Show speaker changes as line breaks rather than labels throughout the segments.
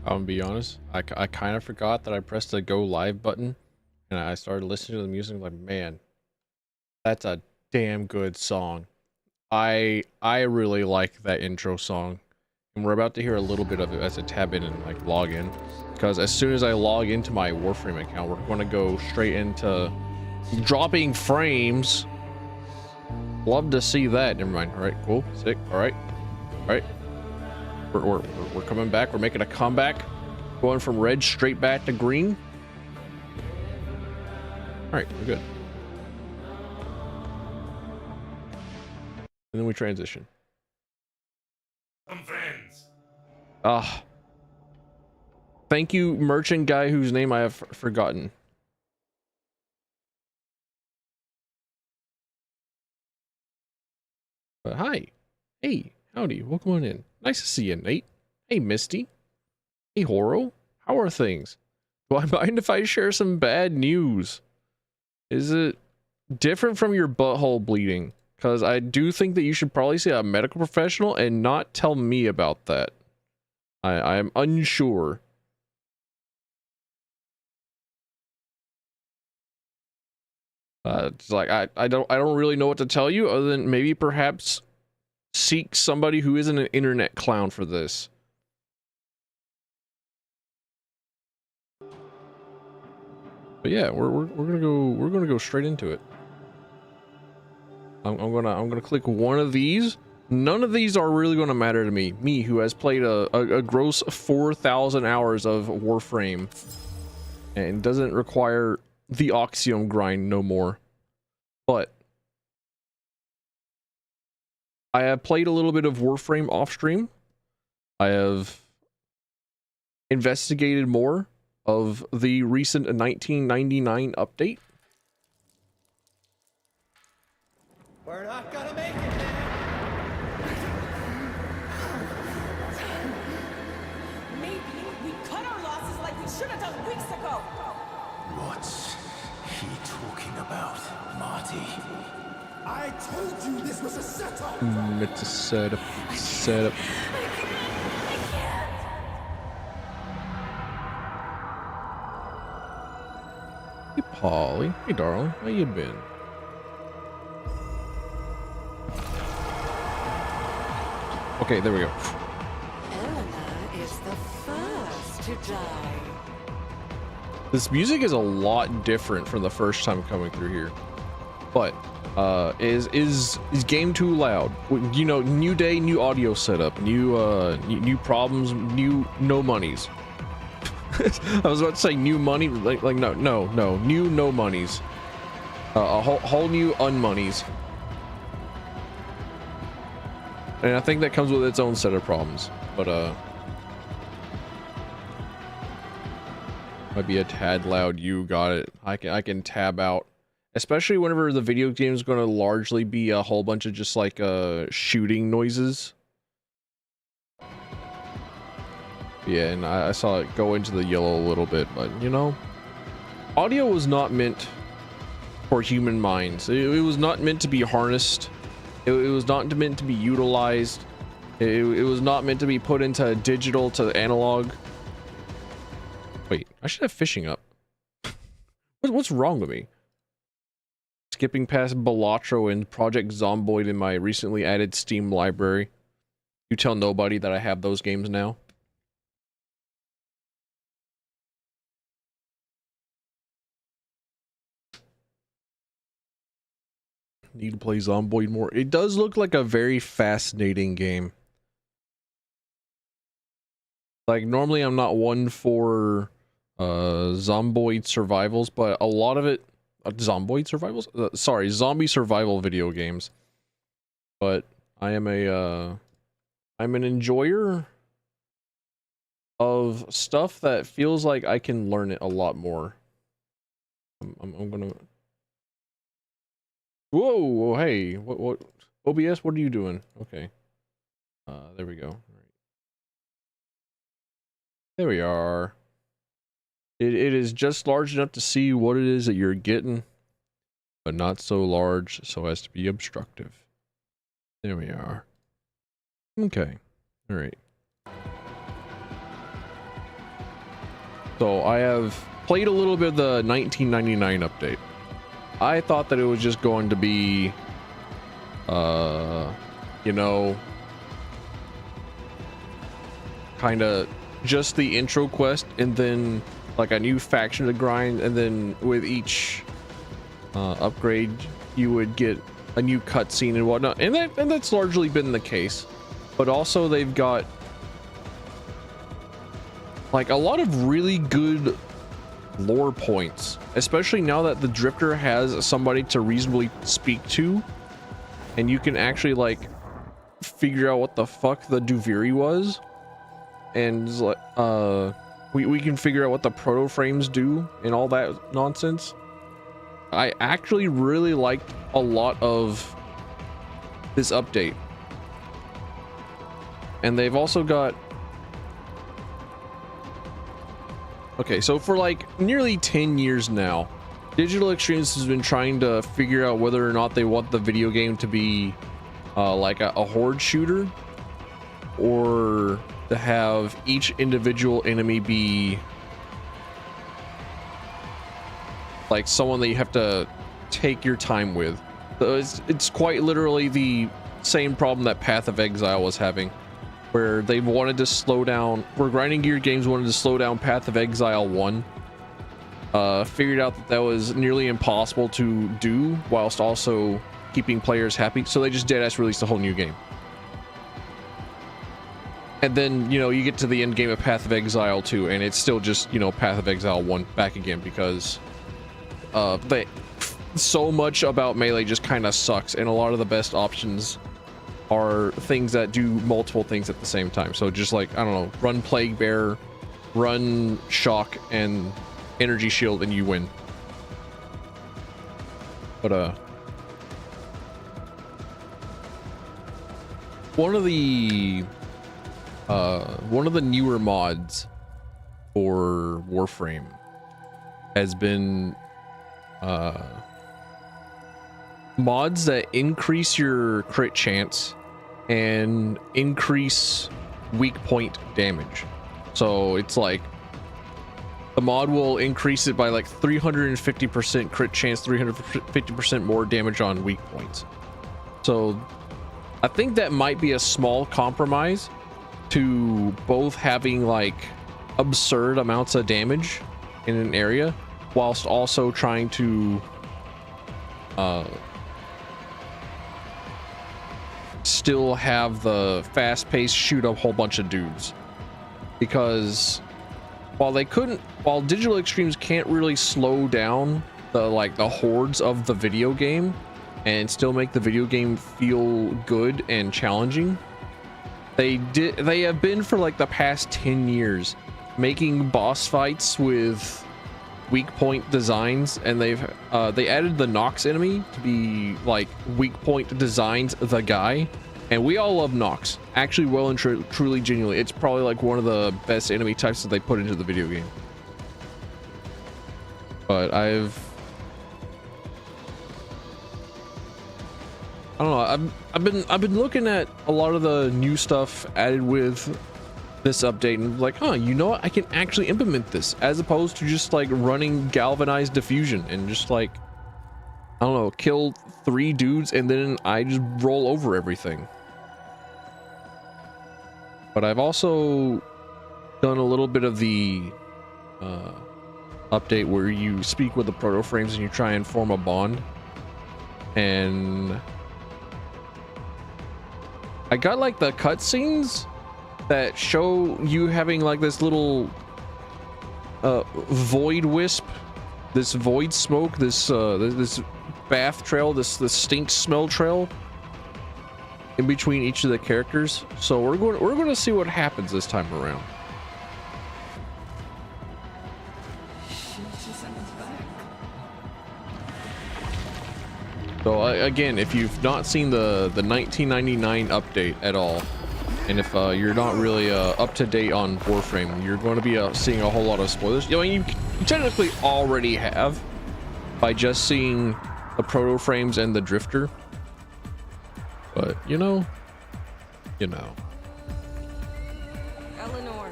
I'll be honest. I kind of forgot that I pressed the go live button, and I started listening to the music. Like, man, that's a damn good song. I really like that intro song, and we're about to hear a little bit of it as I tab in and like log in. Because as soon as I log into my Warframe account, we're going to go straight into dropping frames. Love to see that. Never mind. All right, cool, sick. All right. We're coming back. We're making a comeback, going from red straight back to green. All right, we're good. And then we transition.
I'm friends.
Thank you, merchant guy whose name I have forgotten. But hi. Hey, howdy. Welcome on in. Nice to see you, Nate. Hey, Misty. Hey, Horo. How are things? Do I mind if I share some bad news? Is it different from your butthole bleeding? Because I do think that you should probably see a medical professional and not tell me about that. I am unsure. It's like I don't really know what to tell you other than maybe perhaps seek somebody who isn't an internet clown for this. But yeah, we're gonna go straight into it. I'm gonna click one of these. None of these are really gonna matter to me. Me, who has played a gross 4,000 hours of Warframe and doesn't require the Oxium grind no more. But I have played a little bit of Warframe off stream. I have investigated more of the recent 1999 update.
We're not gonna make it, man.
Maybe we cut our losses like we should have done weeks ago.
What's he talking about, Marty?
I told you this was a setup.
It's a setup. Setup. Hey, Polly. Hey, darling. How you been? Okay, there we go.
Eleanor is the first to die.
This music is a lot different from the first time coming through here. But is game too loud? You know, new day, new audio setup, new problems, no monies. I was about to say new money, like no, new no monies. A whole new unmonies. And I think that comes with its own set of problems, but might be a tad loud. You got it. I can tab out, especially whenever the video game is going to largely be a whole bunch of just like shooting noises. Yeah, and I saw it go into the yellow a little bit, but you know, audio was not meant for human minds. It was not meant to be harnessed. It was not meant to be utilized. It was not meant to be put into digital to analog. Wait, I should have fishing up. What's wrong with me? Skipping past Balatro and Project Zomboid in my recently added Steam library. You tell nobody that I have those games now. Need to play Zomboid more. It does look like a very fascinating game. Like, normally I'm not one for Zomboid survivals, but a lot of it Zomboid survivals? Sorry, zombie survival video games. But I am I'm an enjoyer of stuff that feels like I can learn it a lot more. I'm gonna. Whoa, hey, what, OBS, what are you doing? Okay. There we go. All right. There we are. It is just large enough to see what it is that you're getting, but not so large so as to be obstructive. There we are. Okay. All right. So I have played a little bit of the 1999 update. I thought that it was just going to be, you know, kind of just the intro quest and then like a new faction to grind, and then with each upgrade you would get a new cutscene and whatnot, and that's largely been the case. But also they've got like a lot of really good lore points, especially now that the Drifter has somebody to reasonably speak to, and you can actually like figure out what the fuck the Duviri was, and like we can figure out what the proto frames do and all that nonsense. I actually really liked a lot of this update. And they've also got, okay, so for like nearly 10 years now, Digital Extremes has been trying to figure out whether or not they want the video game to be like a horde shooter, or to have each individual enemy be like someone that you have to take your time with. So it's quite literally the same problem that Path of Exile was having, where they wanted to slow down, where Grinding Gear Games wanted to slow down Path of Exile 1. Figured out that that was nearly impossible to do whilst also keeping players happy, so they just deadass released a whole new game. And then, you know, you get to the end game of Path of Exile 2 and it's still just, you know, Path of Exile 1 back again, because so much about Melee just kind of sucks, and a lot of the best options are things that do multiple things at the same time. So just like, I don't know, run Plague Bearer, run Shock and Energy Shield, and you win. But one of the newer mods for Warframe has been mods that increase your crit chance and increase weak point damage. So it's like the mod will increase it by like 350% crit chance, 350% more damage on weak points. So I think that might be a small compromise to both having like absurd amounts of damage in an area whilst also trying to still have the fast-paced shoot up a whole bunch of dudes. Because while Digital Extremes can't really slow down the hordes of the video game and still make the video game feel good and challenging, they have been for like the past 10 years making boss fights with weak point designs, and they added the Nox enemy to be like weak point designs the guy, and we all love Nox. Actually, well and truly genuinely, it's probably like one of the best enemy types that they put into the video game. But I don't know, I've been looking at a lot of the new stuff added with this update and like, huh, you know what, I can actually implement this, as opposed to just like running galvanized diffusion and just like, I don't know, kill 3 dudes and then I just roll over everything. But I've also done a little bit of the update where you speak with the proto frames and you try and form a bond, and I got like the cutscenes that show you having like this little void wisp, this void smoke, this this bath trail, this stink smell trail in between each of the characters. So we're going to see what happens this time around. So again, if you've not seen the 1999 update at all, and if you're not really up to date on Warframe, you're going to be seeing a whole lot of spoilers. You know, you technically already have by just seeing the proto frames and the Drifter. But you know.
Eleanor,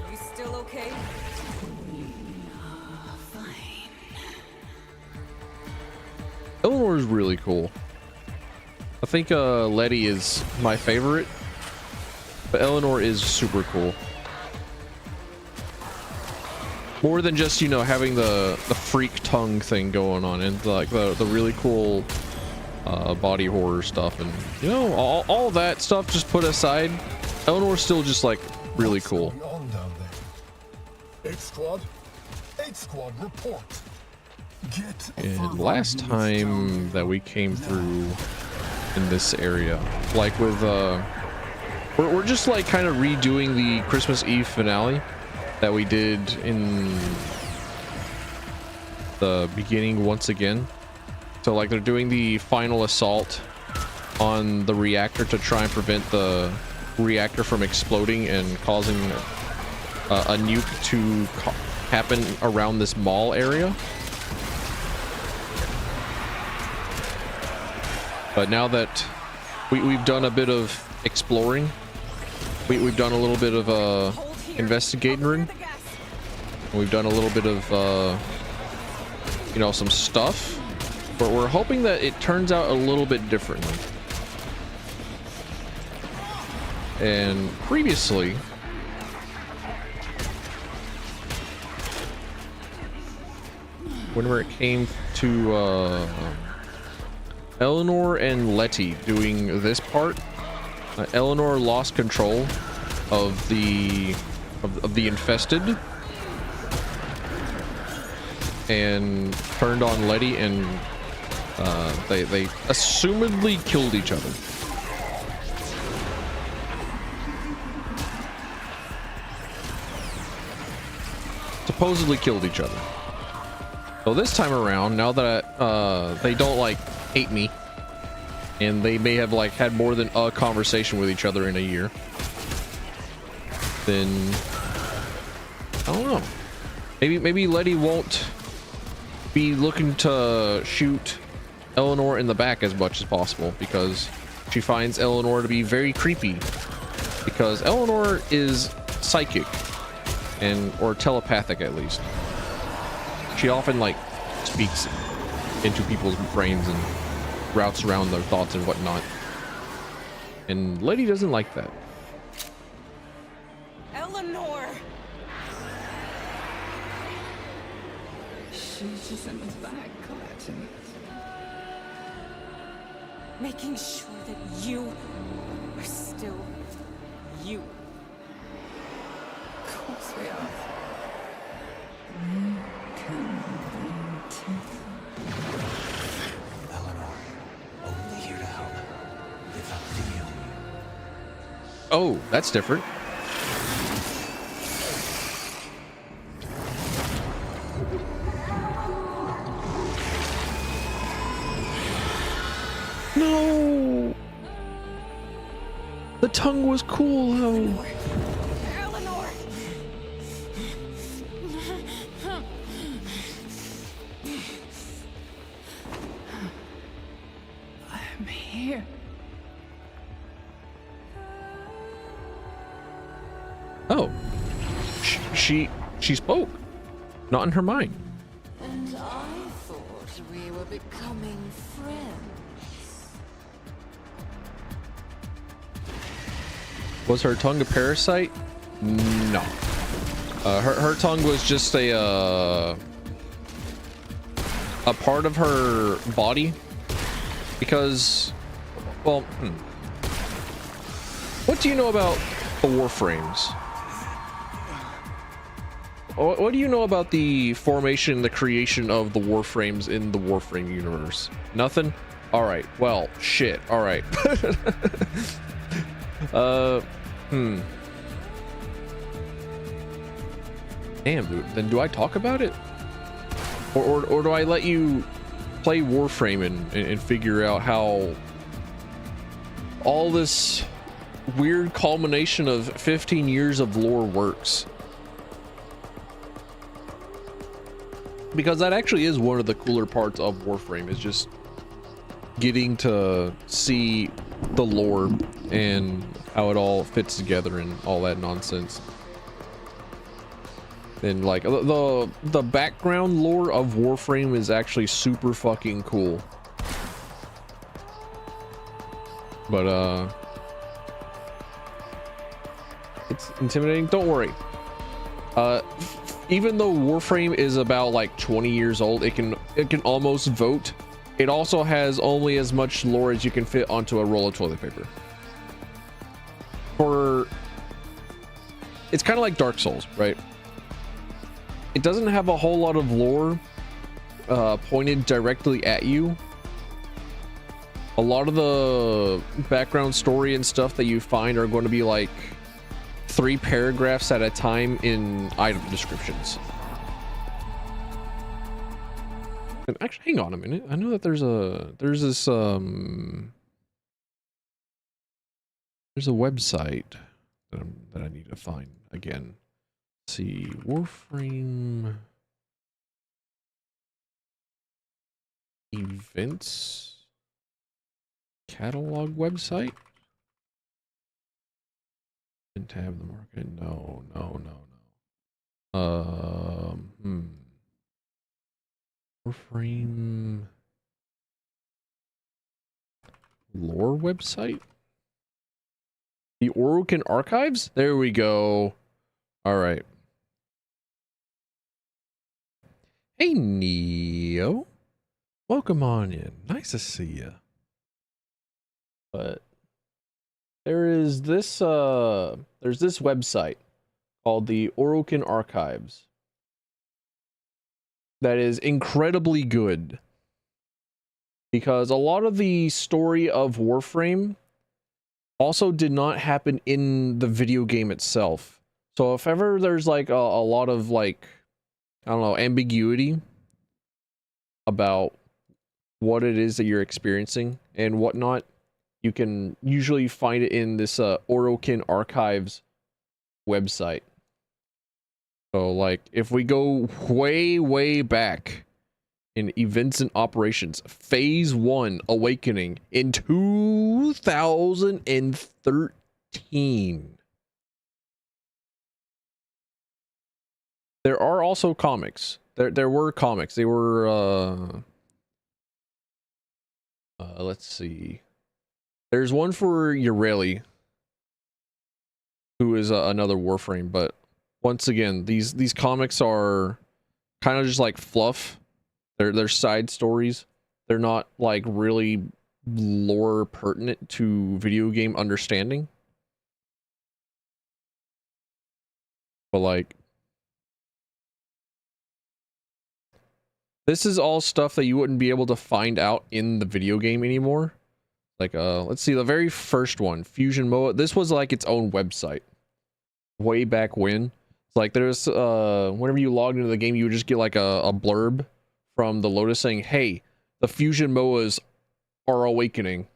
you still okay?
is really cool. I think Letty is my favorite, but Eleanor is super cool. More than just, you know, having the freak tongue thing going on, and like the really cool body horror stuff, and you know, all that stuff just put aside, Eleanor's still just like really cool.
What's going on down there? 8th Squad? 8th Squad, report. Get
And last time that we came through in this area, like with we're just like kind of redoing the Christmas Eve finale that we did in the beginning once again. So like they're doing the final assault on the reactor to try and prevent the reactor from exploding and causing a nuke to happen around this mall area. But now that we've done a bit of exploring, we've done a little bit of investigating, we've done a little bit of you know, some stuff, but we're hoping that it turns out a little bit differently. And previously, whenever it came to Eleanor and Letty doing this part, Eleanor lost control of the infested and turned on Letty, and they assumedly killed each other. Supposedly killed each other. So this time around, now that they don't like hate me, and they may have like had more than a conversation with each other in a year, then I don't know. Maybe Letty won't be looking to shoot Eleanor in the back as much as possible, because she finds Eleanor to be very creepy, because Eleanor is psychic, and or telepathic at least. She often like speaks into people's brains and routes around their thoughts and whatnot, and Letty doesn't like that.
Eleanor!
She's just in the back collecting it.
Making sure that you are still you.
Of course we are. You can cling to
Eleanor, only here to help. Live up to you.
Oh, that's different. No, the tongue was cool though.
Eleanor!
I'm here.
Oh, she spoke, not in her mind.
And I thought we were becoming friends.
Was her tongue a parasite? No. Her tongue was just a part of her body, because, well, what do you know about the Warframes? What do you know about the formation, the creation of the Warframes in the Warframe universe? Nothing? All right. Well, shit. All right. Damn, dude. Then do I talk about it? Or do I let you play Warframe and figure out how all this weird culmination of 15 years of lore works? Because that actually is one of the cooler parts of Warframe, is just getting to see the lore and how it all fits together and all that nonsense. And like the background lore of Warframe is actually super fucking cool. but it's intimidating. Don't worry. Even though Warframe is about like 20 years old, it can almost vote. It also has only as much lore as you can fit onto a roll of toilet paper. It's kind of like Dark Souls, right? It doesn't have a whole lot of lore pointed directly at you. A lot of the background story and stuff that you find are going to be like 3 paragraphs at a time in item descriptions. And actually, hang on a minute. I know that there's a website that I need to find again. Let's see, Warframe events catalog website. Didn't have the market. No. Warframe lore website. The Orokin Archives? There we go. All right. Hey, Neo. Welcome on in. Nice to see you. But there is this there's this website called the Orokin Archives that is incredibly good, because a lot of the story of Warframe also did not happen in the video game itself. So if ever there's like a lot of like, I don't know, ambiguity about what it is that you're experiencing and whatnot, you can usually find it in this Orokin Archives website. So like if we go way back in events and operations, phase 1 awakening in 2013. There are also comics. There were comics. They were let's see. There's one for Ureli, who is another Warframe, but once again, these comics are kind of just like fluff. They're side stories. They're not like really lore pertinent to video game understanding. But like, this is all stuff that you wouldn't be able to find out in the video game anymore. Like, let's see, the very first one, Fusion Moa. This was like its own website way back when. It's like there's, whenever you logged into the game, you would just get like a blurb from the Lotus saying, hey, the Fusion Moas are awakening.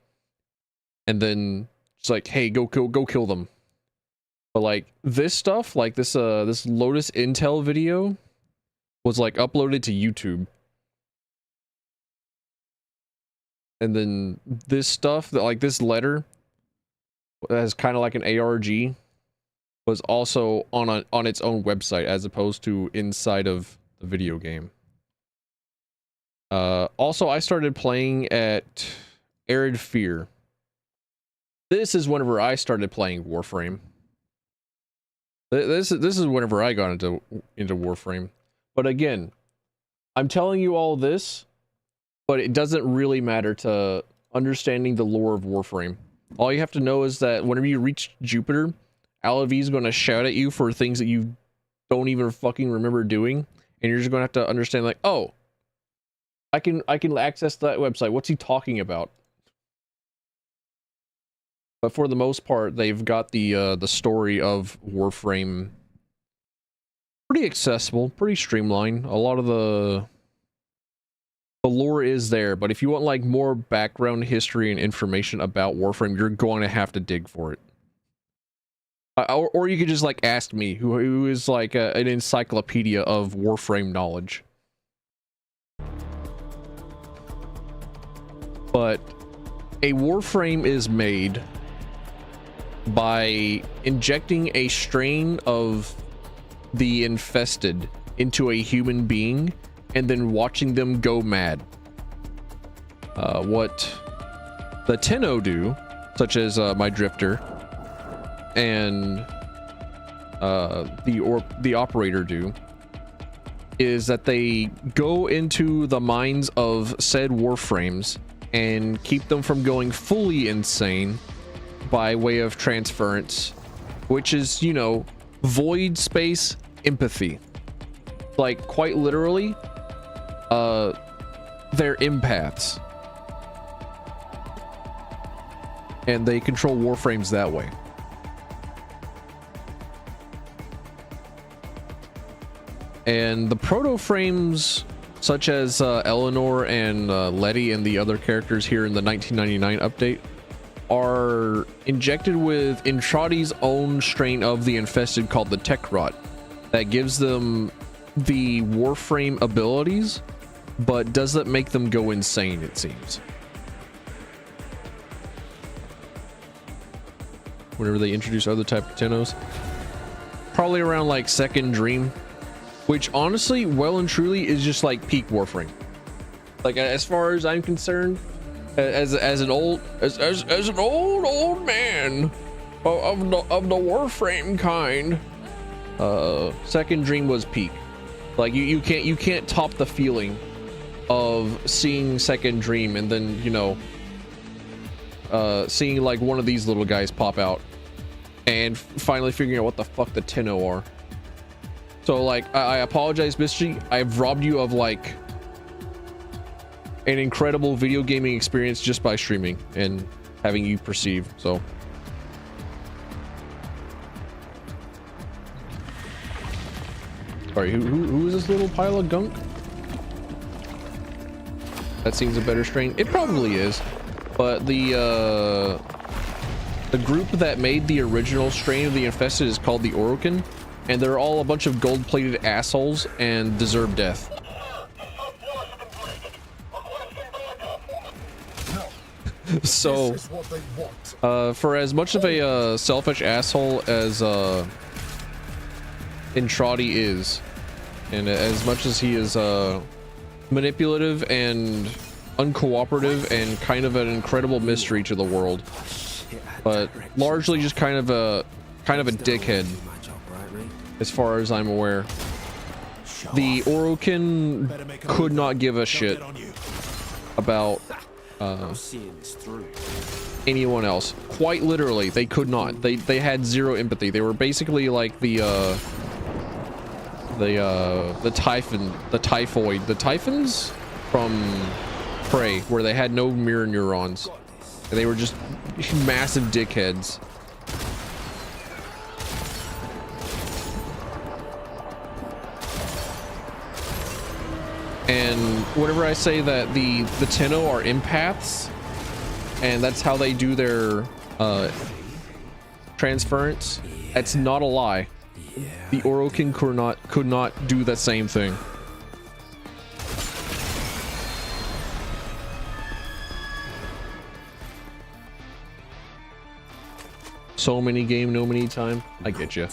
And then it's like, hey, go kill them. But like this stuff, like this Lotus Intel video was like uploaded to YouTube. And then this stuff, that like this letter as kind of like an ARG, was also on its own website as opposed to inside of the video game. Also, I started playing at Arid Fear. This is whenever I started playing Warframe. This is whenever I got into Warframe. But again, I'm telling you all this, but it doesn't really matter to understanding the lore of Warframe. All you have to know is that whenever you reach Jupiter, Alavi is going to shout at you for things that you don't even fucking remember doing, and you're just going to have to understand, like, oh, I can access that website. What's he talking about? But for the most part, they've got the story of Warframe pretty accessible, pretty streamlined. A lot of the lore is there, but if you want like more background history and information about Warframe, you're going to have to dig for it. Or you could just like ask me, who is like an encyclopedia of Warframe knowledge. But a Warframe is made by injecting a strain of the infested into a human being and then watching them go mad. What the Tenno do such as my drifter and the operator do, is that they go into the minds of said warframes and keep them from going fully insane by way of transference, which is, you know, void space empathy. Like, quite literally, they're empaths, and they control warframes that way. And the proto frames, such as Eleanor and Letty and the other characters here in the 1999 update, are injected with Intradi's own strain of the infested called the Tech Rot, that gives them the Warframe abilities, but doesn't make them go insane, it seems. Whenever they introduce other type of Tennos, probably around like Second Dream, which honestly, well and truly, is just like peak Warframe. Like, as far as I'm concerned, as an old man of the Warframe kind, Second Dream was peak. Like, you can't top the feeling of seeing Second Dream and then, you know, seeing like one of these little guys pop out and finally figuring out what the fuck the Tenno are. So, like, I apologize, Misty. I've robbed you of like an incredible video gaming experience just by streaming and having you perceive. So, sorry, who is this little pile of gunk? That seems a better strain. It probably is, but the group that made the original strain of the infested is called the Orokin, and they're all a bunch of gold-plated assholes and deserve death. So, for as much of a selfish asshole as Intradi is, and as much as he is manipulative and uncooperative and kind of an incredible mystery to the world, but largely just kind of a dickhead, as far as I'm aware, the Orokin could not give a shit about anyone else. Quite literally, they could not. They had zero empathy. They were basically like the Typhons from Prey, where they had no mirror neurons. And they were just massive dickheads. And whenever I say that the Tenno are empaths, and that's how they do their transference, that's not a lie. The Orokin could not do that same thing. So many game, no many time. I get you.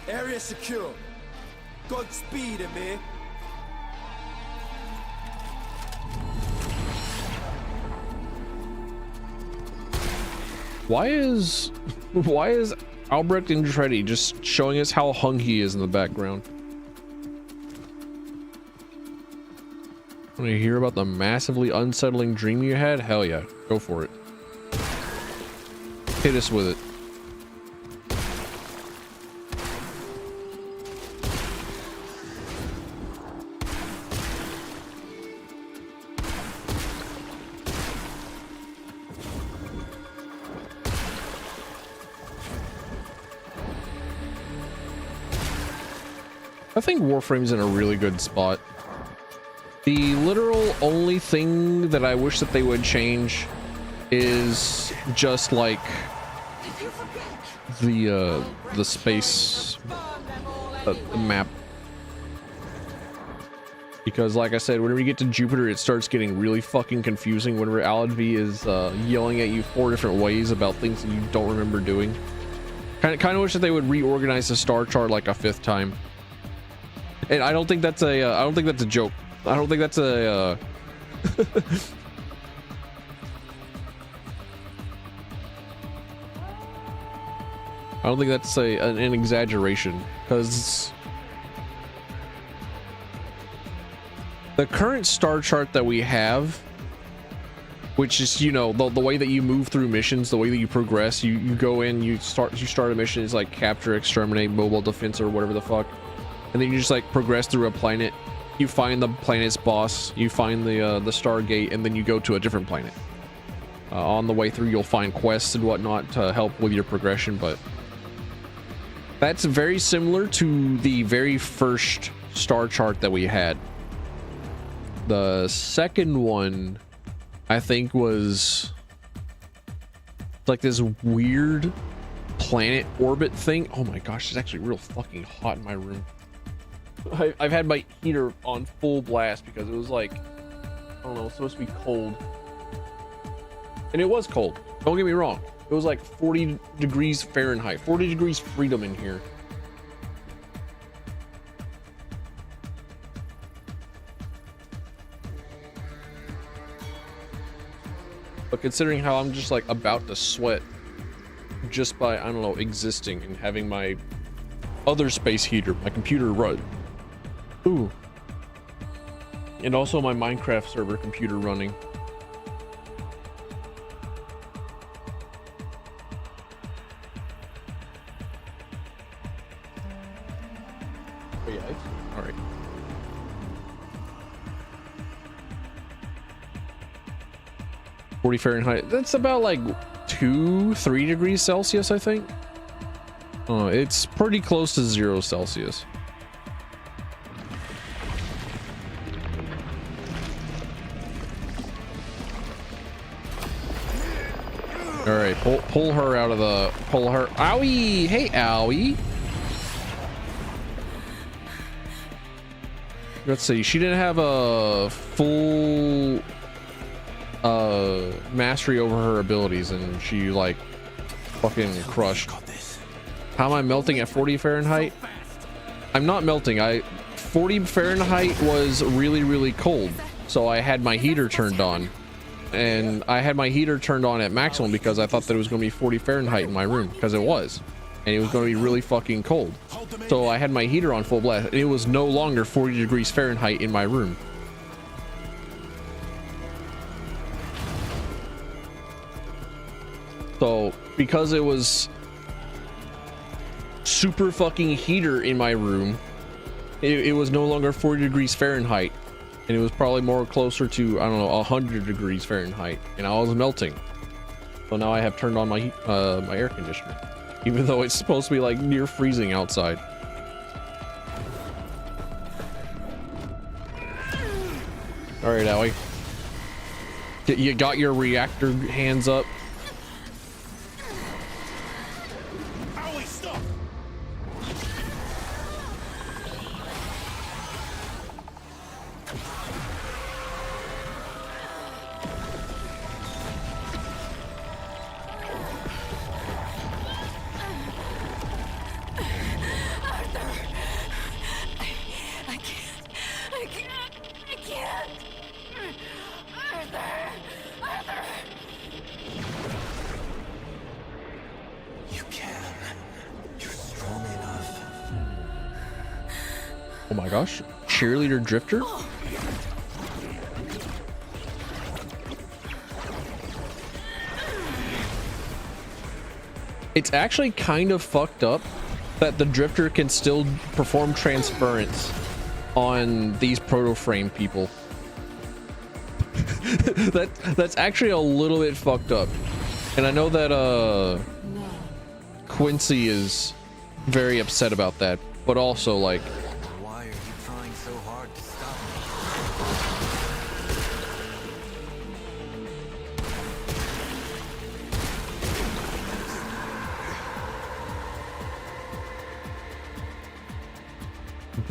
Area secure. Godspeed, Amir.
Why is Albrecht Andretti just showing us how hung he is in the background? Want to hear about the massively unsettling dream you had? Hell yeah, go for it. Hit us with it. I think Warframe's in a really good spot. The literal only thing that I wish that they would change is just like the space map, because like I said, whenever you get to Jupiter, it starts getting really fucking confusing whenever Alan V is yelling at you 4 different ways about things that you don't remember doing. Kind of wish that they would reorganize the star chart like a 5th time. And I don't think that's a I don't think that's a joke. I don't think that's a I don't think that's an exaggeration, because the current star chart that we have, which is, you know, the way that you move through missions, the way that you progress, you go in, you start a mission, is like capture, exterminate, mobile defense, or whatever the fuck, and then you just like progress through a planet, you find the planet's boss, you find the Stargate, and then you go to a different planet. On the way through, you'll find quests and whatnot to help with your progression, but that's very similar to the very first star chart that we had. The second one, I think, was like this weird planet orbit thing. Oh my gosh, it's actually real fucking hot in my room. I've had my heater on full blast because it was like, I don't know, it's supposed to be cold. And it was cold, don't get me wrong. It was like 40 degrees Fahrenheit, 40 degrees freedom in here. But considering how I'm just like about to sweat just by, I don't know, existing and having my other space heater, my computer run. Ooh. And also my Minecraft server computer running. Oh yeah, all right. $40 Fahrenheit. That's about like 2-3 degrees Celsius, I think. It's pretty close to 0 Celsius. All right, pull her out of the, pull her. Owie, hey, owie. Let's see. She didn't have a full mastery over her abilities, and she like fucking crushed. How am I melting at 40 Fahrenheit? I'm not melting. 40 Fahrenheit was really cold, so I had my heater turned on, and I had my heater turned on at maximum because I thought that it was going to be 40 Fahrenheit in my room, because it was, and it was going to be really fucking cold. So I had my heater on full blast, and it was no longer 40 degrees Fahrenheit in my room. So because it was super fucking heater in my room, it was no longer 40 degrees Fahrenheit, and it was probably more closer to, I don't know, 100 degrees Fahrenheit, and I was melting. So now I have turned on my my air conditioner, even though it's supposed to be like near freezing outside. All right, Allie, you got your reactor hands up. Oh my gosh, cheerleader drifter? It's actually kind of fucked up that the drifter can still perform transference on these proto frame people. That's actually a little bit fucked up. And I know that Quincy is very upset about that, but also like,
Why are you trying so hard to stop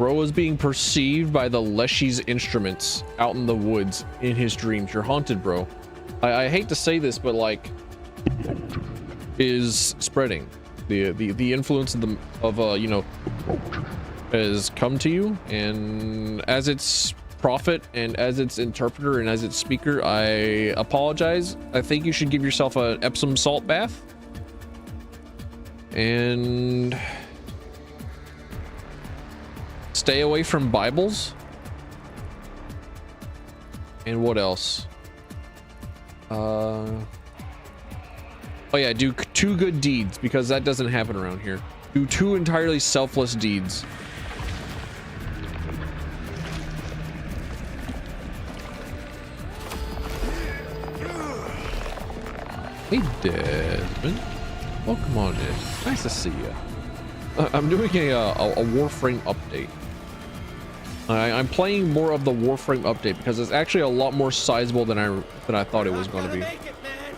bro is being perceived by the Leshy's instruments out in the woods in his dreams. You're haunted, bro. I hate to say this, but like, is spreading. The influence of you know, has come to you, and as its prophet and as its interpreter and as its speaker, I apologize. I think you should give yourself an Epsom salt bath. And stay away from Bibles. And what else? Oh yeah, do 2 good deeds, because that doesn't happen around here. Do 2 entirely selfless deeds. Hey Desmond, welcome on in. Nice to see you. I'm doing a Warframe update. I'm playing more of the Warframe update because it's actually a lot more sizable than I thought it was going to be.
Make it, man.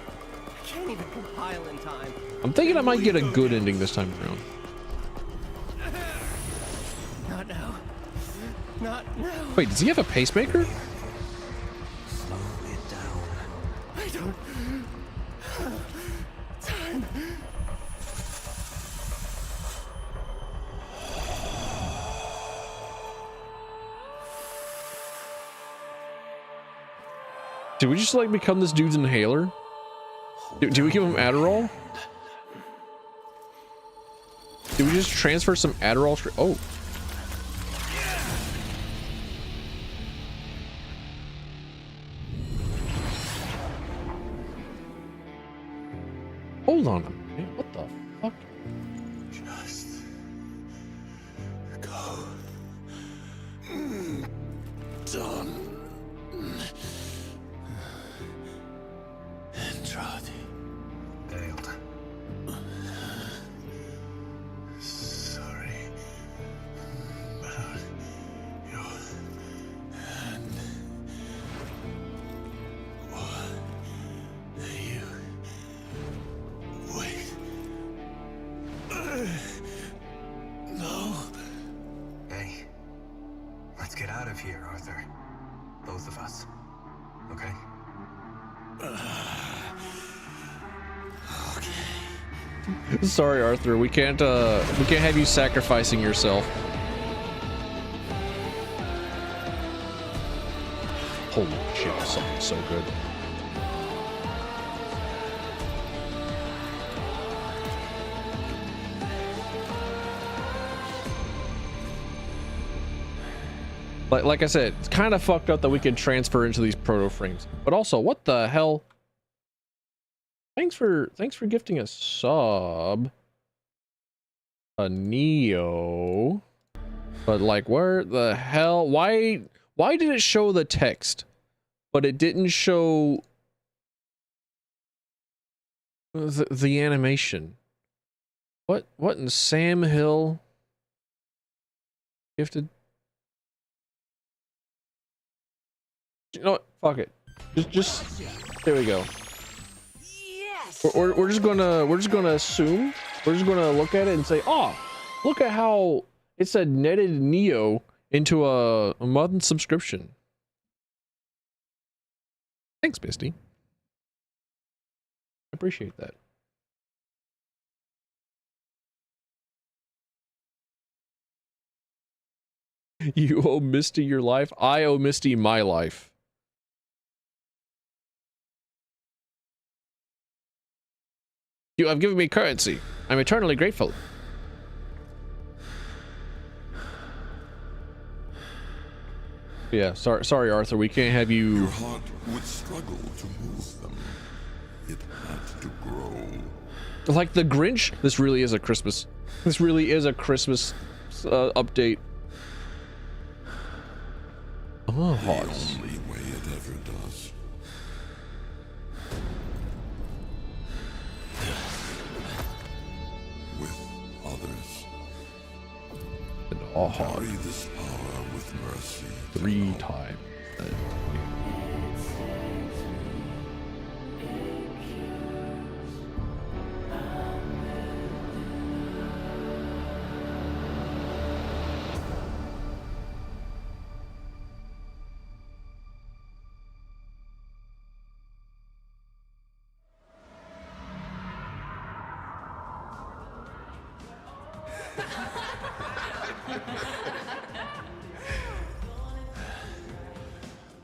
I can't even compile in time.
I'm thinking I might get a good ending this time around.
Not now. Not now.
Wait, does he have a pacemaker?
Slow it down.
I don't have time.
Did we just like become this dude's inhaler? Did we give him Adderall? Did we just transfer some Adderall? Oh. Hold on a minute. What the fuck?
Just go. Done. Failed. Sorry about your hand. What you wait? No. Hey, let's get out of here, Arthur. Both of us. Okay?
Sorry, Arthur. We can't have you sacrificing yourself. Holy shit, this song is so good. Like I said, it's kind of fucked up that we can transfer into these proto frames. But also, what the hell? Thanks for gifting a sub. A Neo. But like, where the hell? Why did it show the text, but it didn't show the animation? What in Sam Hill gifted? You know what? Fuck it. Just there we go.
Yes.
We're just gonna assume. We're just gonna look at it and say, oh, look at how it said netted Neo into a month subscription. Thanks, Misty. I appreciate that. You owe Misty your life. I owe Misty my life. You have given me currency. I'm eternally grateful. Yeah, sorry, Arthur. We can't have you.
Your heart would struggle to move them. It had to grow.
Like the Grinch. This really is a Christmas. This really is a Christmas update. Oh,
The only way it ever does. With others.
And all
Carry this power with mercy.
3 times.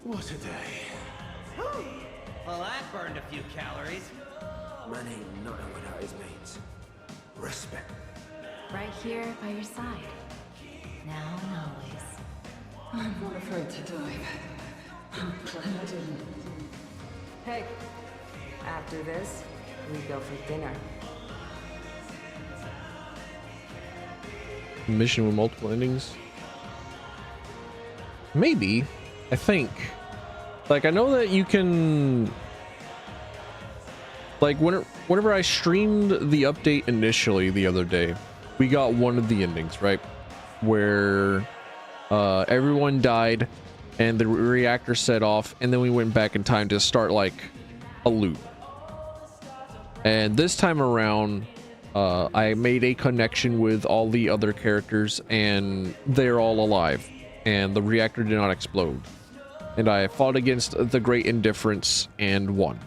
What a day.
Well, that burned a few calories.
Man ain't nothing without his mates. Respect.
Right here by your side. Now and always.
I'm not afraid to die. I'm glad I didn't.
Hey, after this, we go for dinner.
Mission with multiple endings. Maybe. I think. Like, I know that you can... Like, whenever I streamed the update initially the other day, we got one of the endings, right? Where everyone died and the reactor set off, and then we went back in time to start, like, a loop. And this time around, I made a connection with all the other characters, and they're all alive, and the reactor did not explode. And I fought against the Great Indifference and won.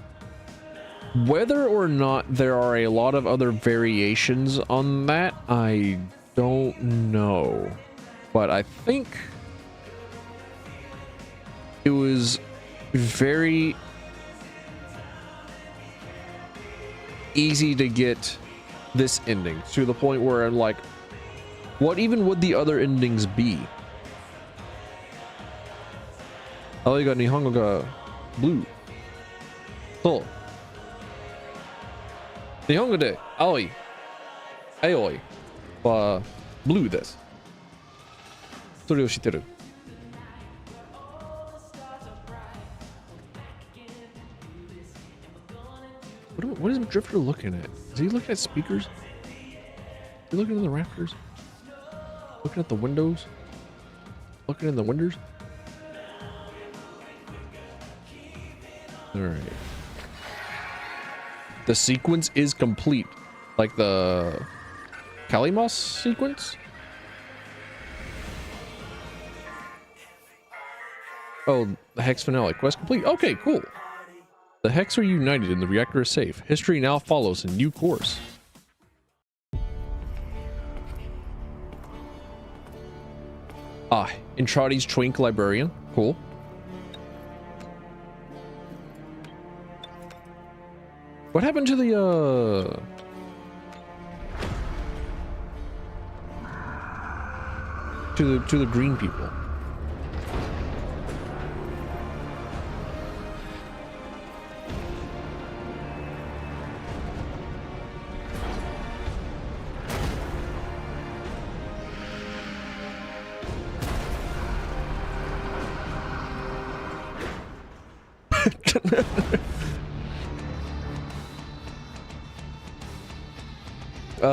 Whether or not there are a lot of other variations on that, I don't know. But I think it was very easy to get this ending to the point where I'm like, what even would the other endings be? Oh, you got Nihongo ga blue. So 日本語で青い、青いは blue です。それを知ってる。What is Drifter looking at? Is he looking at speakers? Is he looking in the rafters? Looking at the windows? Looking in the windows? All right. The sequence is complete. Like the Kalimos sequence? Oh, the Hex finale. Quest complete. Okay, cool. The Hex are united and the reactor is safe. History now follows in due course. Ah, Intradi's Twink Librarian. Cool. What happened to the to the green people?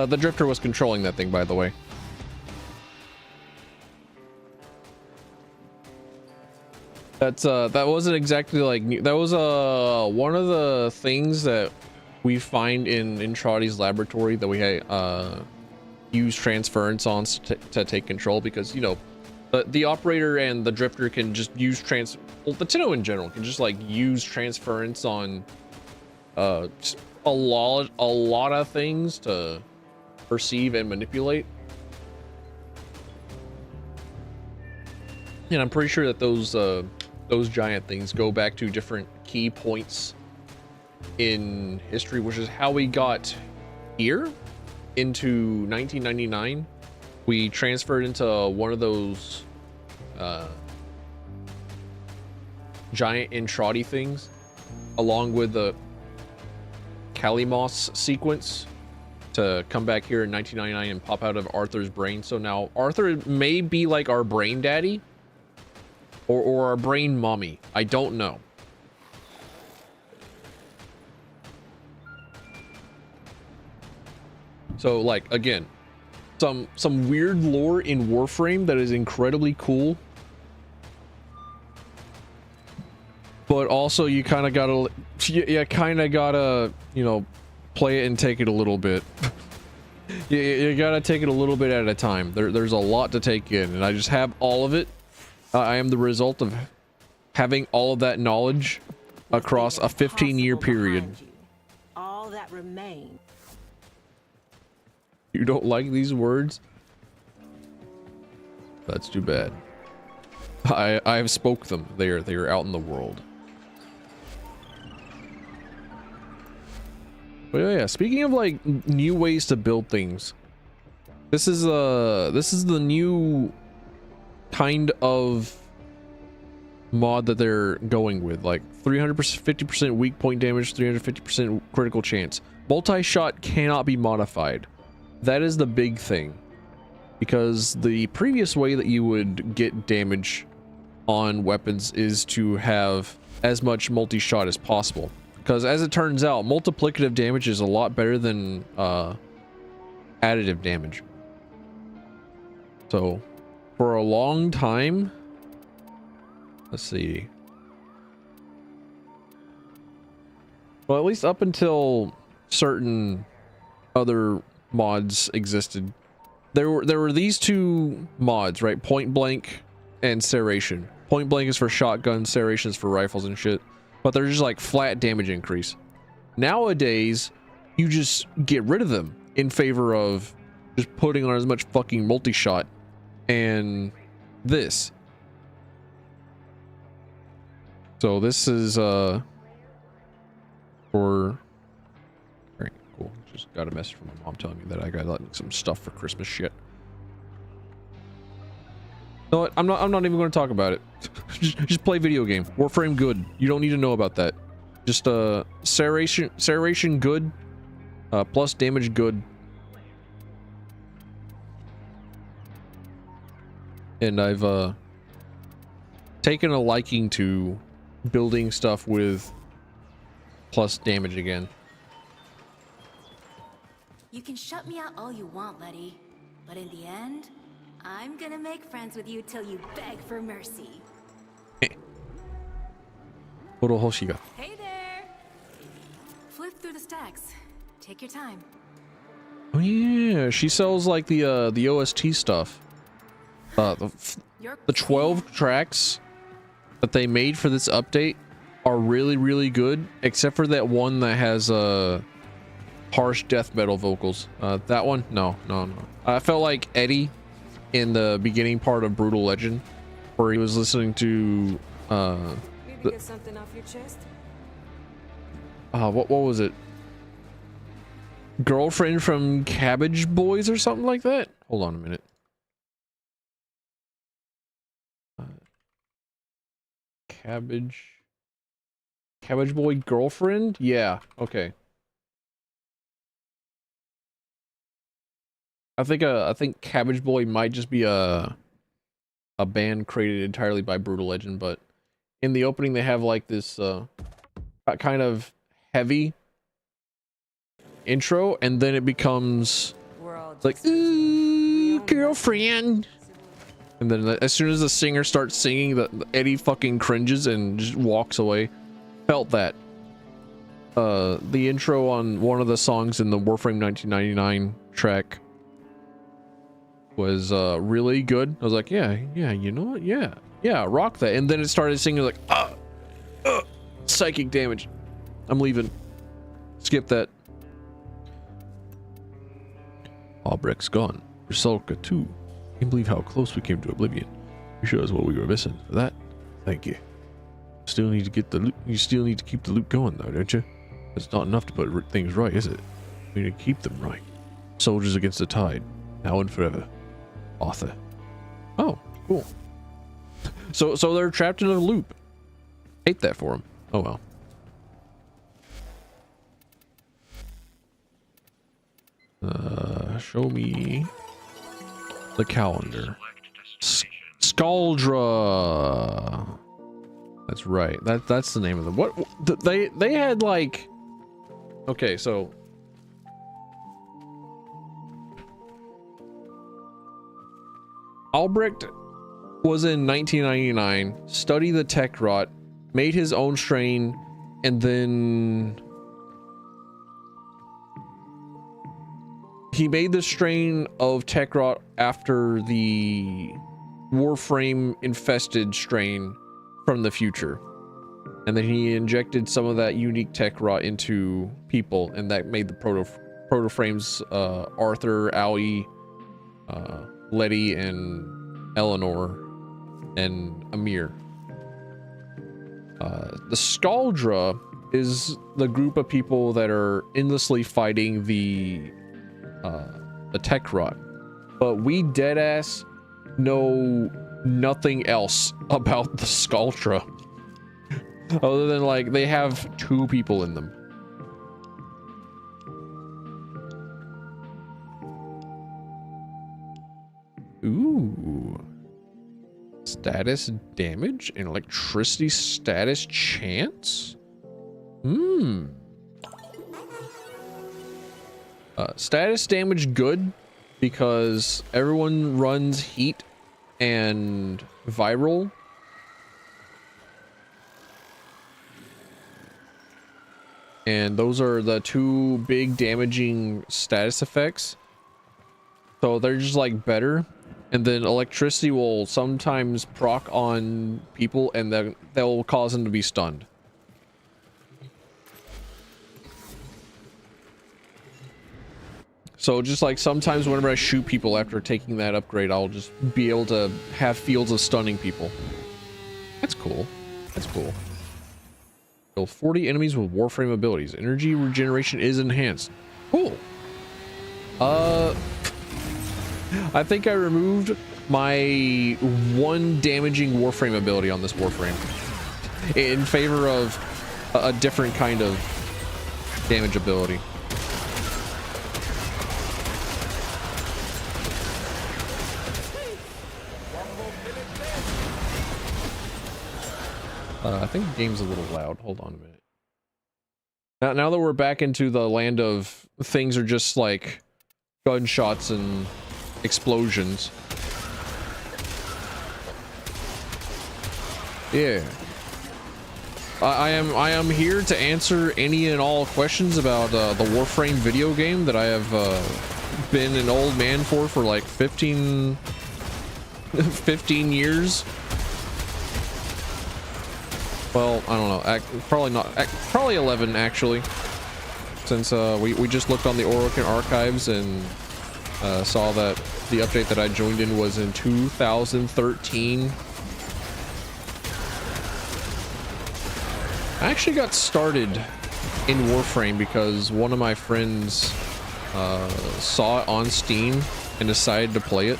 The Drifter was controlling that thing, by the way. That's that wasn't exactly like that was one of the things that we find in Intradi's laboratory that we use transference on to take control, because you know the operator and the Drifter can just use well, the Tenno in general can just like use transference on just a lot of things to perceive and manipulate. And I'm pretty sure that those giant things go back to different key points in history, which is how we got here into 1999. We transferred into one of those giant Intradi things, along with the Kalimos sequence, to come back here in 1999 and pop out of Arthur's brain. So now Arthur may be like our brain daddy or our brain mommy. I don't know. So like, again, some weird lore in Warframe that is incredibly cool, but also you kind of gotta you know, play it and take it a little bit. You gotta take it a little bit at a time. There's a lot to take in, and I just have all of it. I am the result of having all of that knowledge across a 15-year period.
All that remains.
You don't like these words? That's too bad. I have spoke them. They are out in the world. But yeah, speaking of like new ways to build things, this is the new kind of mod that they're going with, like 300%, 50% weak point damage, 350% critical chance. Multi-shot cannot be modified. That is the big thing, because the previous way that you would get damage on weapons is to have as much multi-shot as possible, because as it turns out, multiplicative damage is a lot better than additive damage. So for a long time, let's see, well, at least up until certain other mods existed, there were these two mods, right? Point blank and serration. Point blank is for shotguns, serration is for rifles and shit, but they're just like flat damage increase. Nowadays, you just get rid of them in favor of just putting on as much fucking multi-shot and this. So this is for, very cool. Just got a message from my mom telling me that I got like some stuff for Christmas shit. No, I'm not even going to talk about it. just play video game. Warframe good. You don't need to know about that. Just serration good, plus damage good. And I've taken a liking to building stuff with plus damage again.
You can shut me out all you want, Letty, but in the end, I'm gonna make friends with you till you beg for mercy. Hey there! Flip through the stacks. Take your time.
Oh yeah, she sells like the OST stuff. The 12 tracks that they made for this update are really good, except for that one that has harsh death metal vocals. That one, no. I felt like Eddie in the beginning part of Brutal Legend, where he was listening to
Maybe get something off your chest.
what was it? Girlfriend from Cabbage Boys or something like that? Hold on a minute. Cabbage Boy Girlfriend? Yeah, okay. I think Cabbage Boy might just be a band created entirely by Brutal Legend, but in the opening they have like this kind of heavy intro, and then it becomes like, ooh, girlfriend. And then as soon as the singer starts singing, Eddie fucking cringes and just walks away. Felt that. The intro on one of the songs in the Warframe 1999 track was really good. I was like, yeah, you know what? Yeah, rock that. And then it started singing like, psychic damage. I'm leaving. Skip that. Albrecht's gone. Rusalka too. Can't believe how close we came to oblivion. You showed us what we were missing. For that, thank you. Still need to get the loot. You still need to keep the loot going though, don't you? It's not enough to put things right, is it? We need to keep them right. Soldiers against the tide, now and forever. Arthur. Oh, cool. So they're trapped in a loop. Hate that for them. Oh well. Show me the calendar. Scaldra. That's right. That's the name of them. What they had like. Okay, so Albrecht was in 1999, studied the tech rot, made his own strain, and then he made the strain of tech rot after the Warframe infested strain from the future, and then he injected some of that unique tech rot into people, and that made the proto frames Arthur, Aoi, Letty, and Eleanor, and Amir. The Scaldra is the group of people that are endlessly fighting the tech rot, but we deadass know nothing else about the Sculptra other than like they have 2 people in them. Ooh. Status damage and electricity status chance? Status damage good because everyone runs heat and viral. And those are the 2 big damaging status effects. So they're just like better. And then electricity will sometimes proc on people and then they'll cause them to be stunned. So just like sometimes whenever I shoot people after taking that upgrade, I'll just be able to have fields of stunning people. That's cool. That's cool. Kill 40 enemies with Warframe abilities. Energy regeneration is enhanced. Cool. I think I removed my 1 damaging Warframe ability on this Warframe in favor of a different kind of damage ability. I think the game's a little loud. Hold on a minute. Now that we're back into the land of things are just like gunshots and explosions. Yeah. I am here to answer any and all questions about the Warframe video game that I have been an old man for like 15 years. Well, I don't know. Probably not. Probably 11 actually. Since we just looked on the Orokin archives and saw that the update that I joined in was in 2013. I actually got started in Warframe because one of my friends saw it on Steam and decided to play it.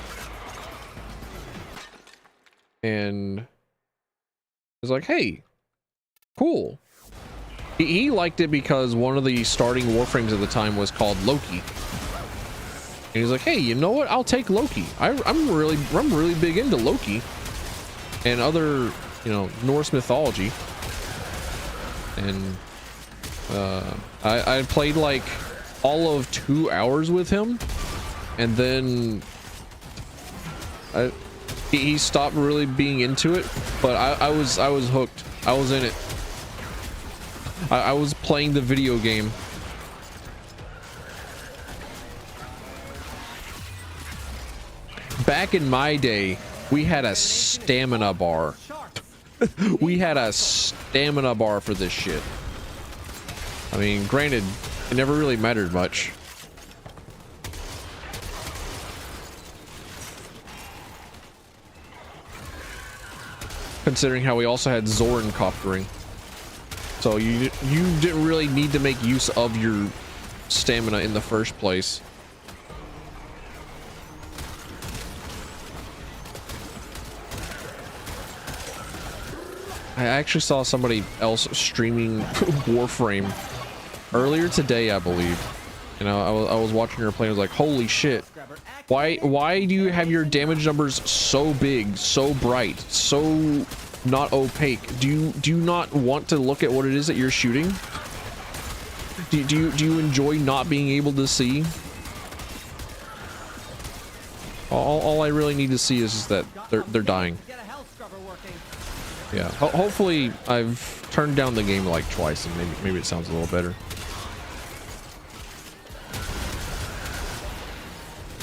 And was like, hey, cool. He liked it because one of the starting Warframes at the time was called Loki. And he's like, hey, you know what? I'll take Loki. I'm really big into Loki and other, you know, Norse mythology. And I played like all of 2 hours with him, and then he stopped really being into it. But I was hooked. I was in it. I was playing the video game. Back in my day, we had a stamina bar. We had a stamina bar for this shit. I mean, granted, it never really mattered much. Considering how we also had Zoran coptering. So you didn't really need to make use of your stamina in the first place. I actually saw somebody else streaming Warframe earlier today, I believe. You know, I was watching her play. I was like, holy shit. Why do you have your damage numbers so big, so bright, so not opaque? Do you not want to look at what it is that you're shooting? Do you enjoy not being able to see? All I really need to see is that they're dying. Yeah, hopefully I've turned down the game like twice and maybe it sounds a little better.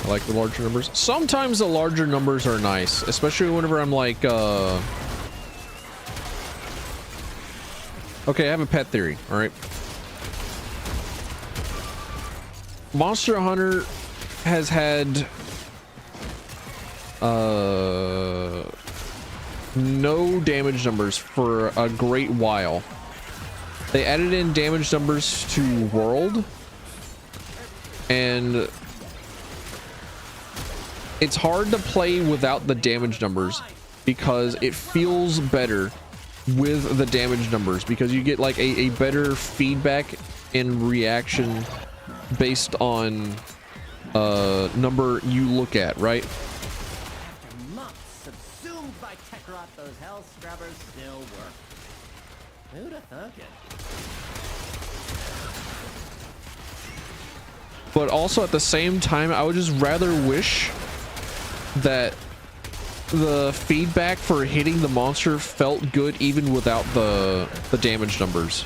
I like the larger numbers. Sometimes the larger numbers are nice, especially whenever I'm like, okay, I have a pet theory, all right? Monster Hunter has had no damage numbers for a great while. they added in damage numbers to world, and it's hard to play without the damage numbers because it feels better with the damage numbers, because you get like a better feedback and reaction based on number you look at, right?
After months subsumed by tech rot, those hell scrubbers still work. Who'd have thunk it?
But also at the same time, I would just rather wish that the feedback for hitting the monster felt good even without the damage numbers.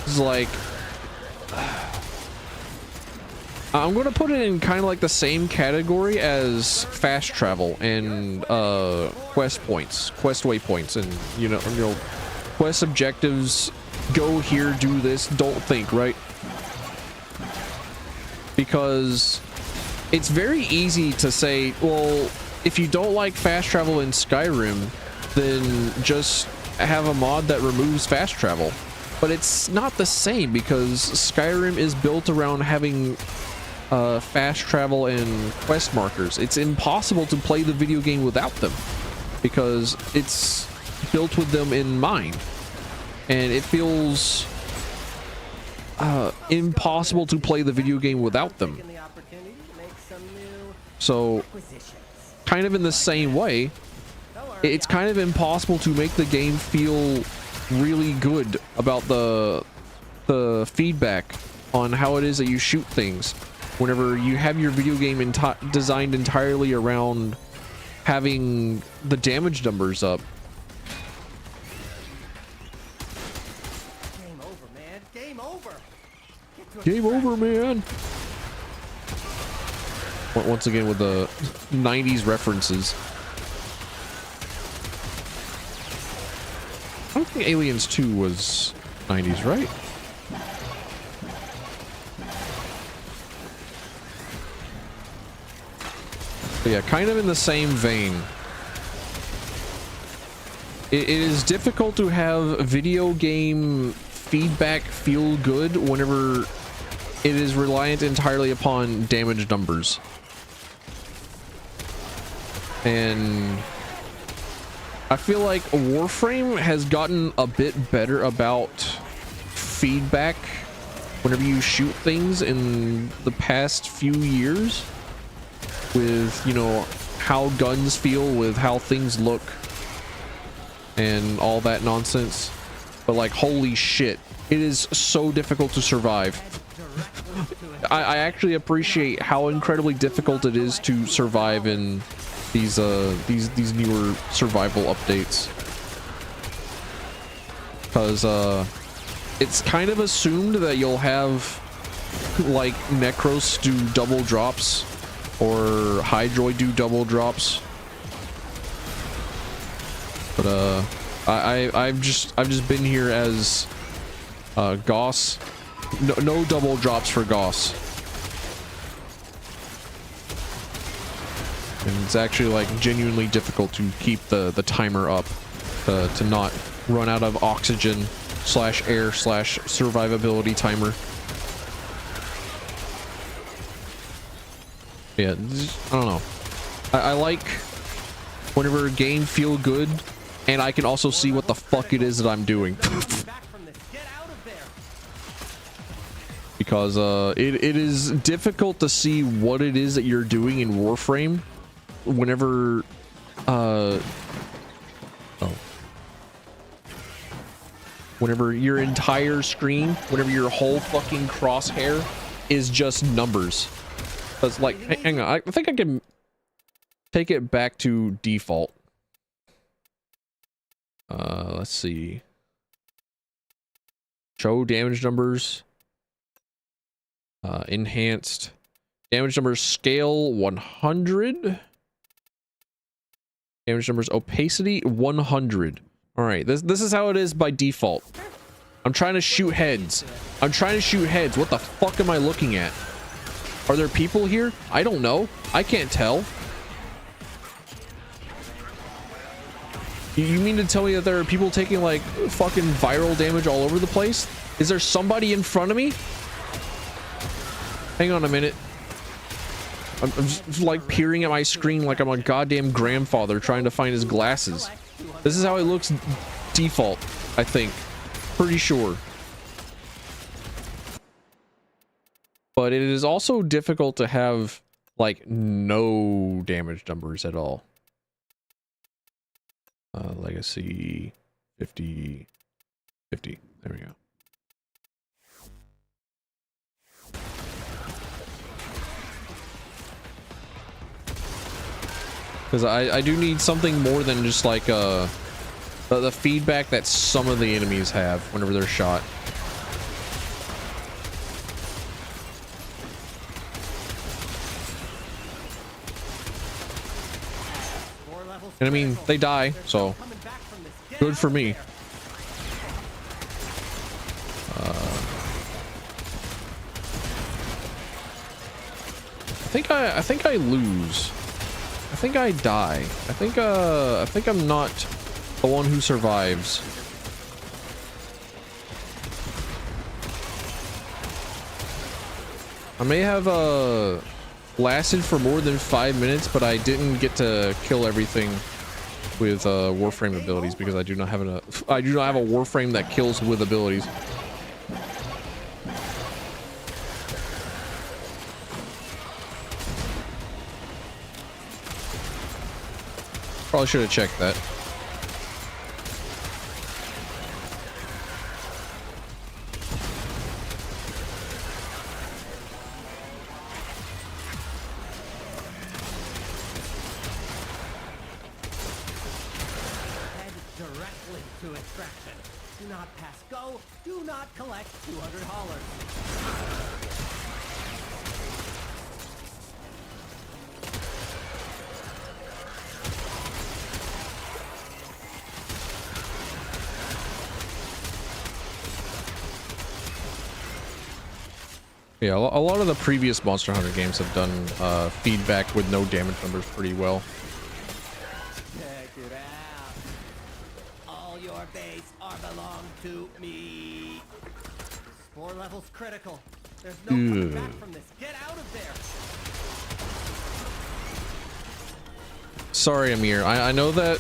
It's like, I'm gonna put it in kind of like the same category as fast travel and quest points, quest waypoints, and you know quest objectives. Go here, do this, don't think, right? Because it's very easy to say, well, if you don't like fast travel in Skyrim, then just have a mod that removes fast travel. But it's not the same, because Skyrim is built around having fast travel and quest markers. It's impossible to play the video game without them, because it's built with them in mind. And it feels impossible to play the video game without them. So, kind of in the same way, it's kind of impossible to make the game feel really good about the feedback on how it is that you shoot things whenever you have your video game designed entirely around having the damage numbers up.
Game over, man. Game over.
Game over, man. Once again with the 90s references. I don't think Aliens 2 was 90s, right? But yeah, kind of in the same vein. It is difficult to have video game feedback feel good whenever it is reliant entirely upon damage numbers. And I feel like Warframe has gotten a bit better about feedback whenever you shoot things in the past few years, with, you know, how guns feel, with how things look and all that nonsense. But like, holy shit, it is so difficult to survive. I actually appreciate how incredibly difficult it is to survive in these newer survival updates, because it's kind of assumed that you'll have like Necros do double drops or Hydroid do double drops, but I've just been here as Goss. No double drops for Goss. And it's actually like genuinely difficult to keep the timer up to not run out of oxygen / air / survivability timer. Yeah, I don't know. I like whenever a game feel good and I can also see what the fuck it is that I'm doing. Because it is difficult to see what it is that you're doing in Warframe whenever whenever your entire screen, whenever your whole fucking crosshair is just numbers. That's like, hang on, I think I can take it back to default. Let's see. Show damage numbers. Enhanced damage numbers, scale 100. Damage numbers, opacity 100. All right, this is how it is by default. I'm trying to shoot heads. I'm trying to shoot heads. What the fuck am I looking at? Are there people here? I don't know. I can't tell. You mean to tell me that there are people taking like fucking viral damage all over the place? Is there somebody in front of me? Hang on a minute. I'm just like peering at my screen like I'm a goddamn grandfather trying to find his glasses. This is how it looks default, I think. Pretty sure. But it is also difficult to have like no damage numbers at all. Legacy 50. There we go. Because I do need something more than just like the feedback that some of the enemies have whenever they're shot. And I mean, they die, so good for me. I think I lose. I think I die. I think I'm not the one who survives. I may have lasted for more than 5 minutes, but I didn't get to kill everything with Warframe abilities because I do not have a Warframe that kills with abilities. Probably should have checked that.
Head directly to extraction. Do not pass go. Do not collect 200 hollers.
Yeah, a lot of the previous Monster Hunter games have done feedback with no damage numbers pretty well.
Check it out. All your base are belong to me. Spore level's critical. There's no coming back from this. Get out of there.
Sorry, Amir. I know that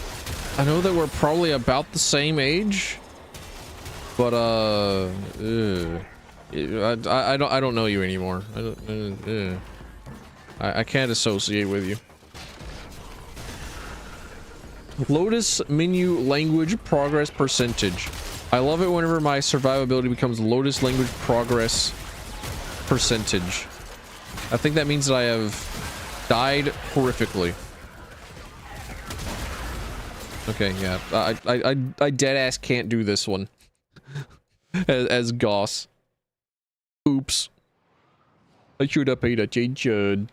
we're probably about the same age, but I don't know you anymore. I can't associate with you. Lotus menu language progress percentage. I love it whenever my survivability becomes Lotus language progress percentage. I think that means that I have died horrifically. Okay, yeah. I dead ass can't do this one as Goss. Oops. I should have paid attention.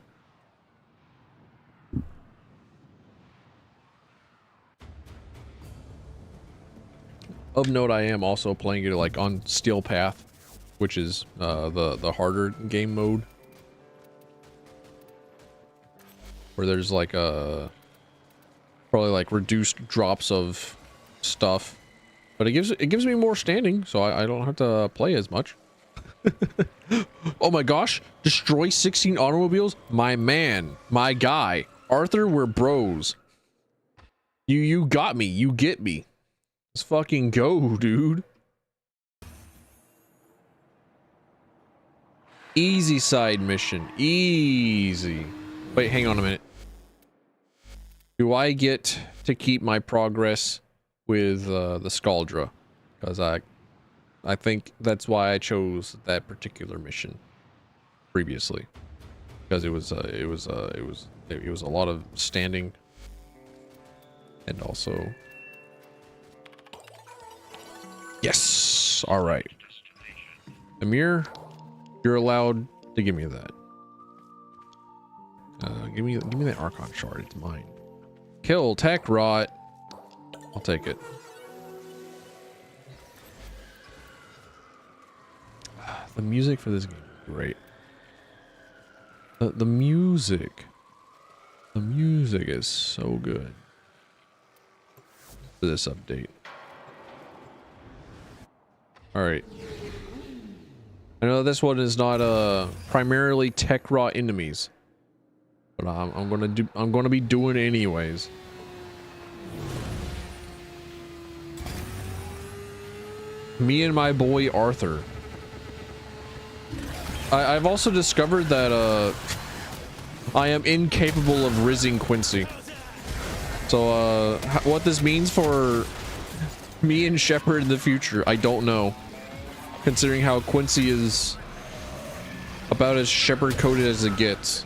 Of note, I am also playing it like on Steel Path, which is the harder game mode, where there's like probably like reduced drops of stuff, but it gives me more standing, so I don't have to play as much. Oh my gosh, destroy 16 automobiles? My man, my guy, Arthur, we're bros. You got me, you get me. Let's fucking go, dude. Easy side mission, easy. Wait, hang on a minute. Do I get to keep my progress with the Scaldra? Because I think that's why I chose that particular mission previously, because it was a lot of standing, and also yes. All right, Amir, you're allowed to give me that. Give me that Archon shard. It's mine. Kill tech rot. I'll take it. The music for this game is great. The music is so good. for this update. All right. I know this one is not primarily tech raw enemies, but I'm gonna be doing it anyways. Me and my boy Arthur. I've also discovered that I am incapable of rizzing Quincy. So what this means for me and Shepard in the future, I don't know. Considering how Quincy is about as Shepard coded as it gets.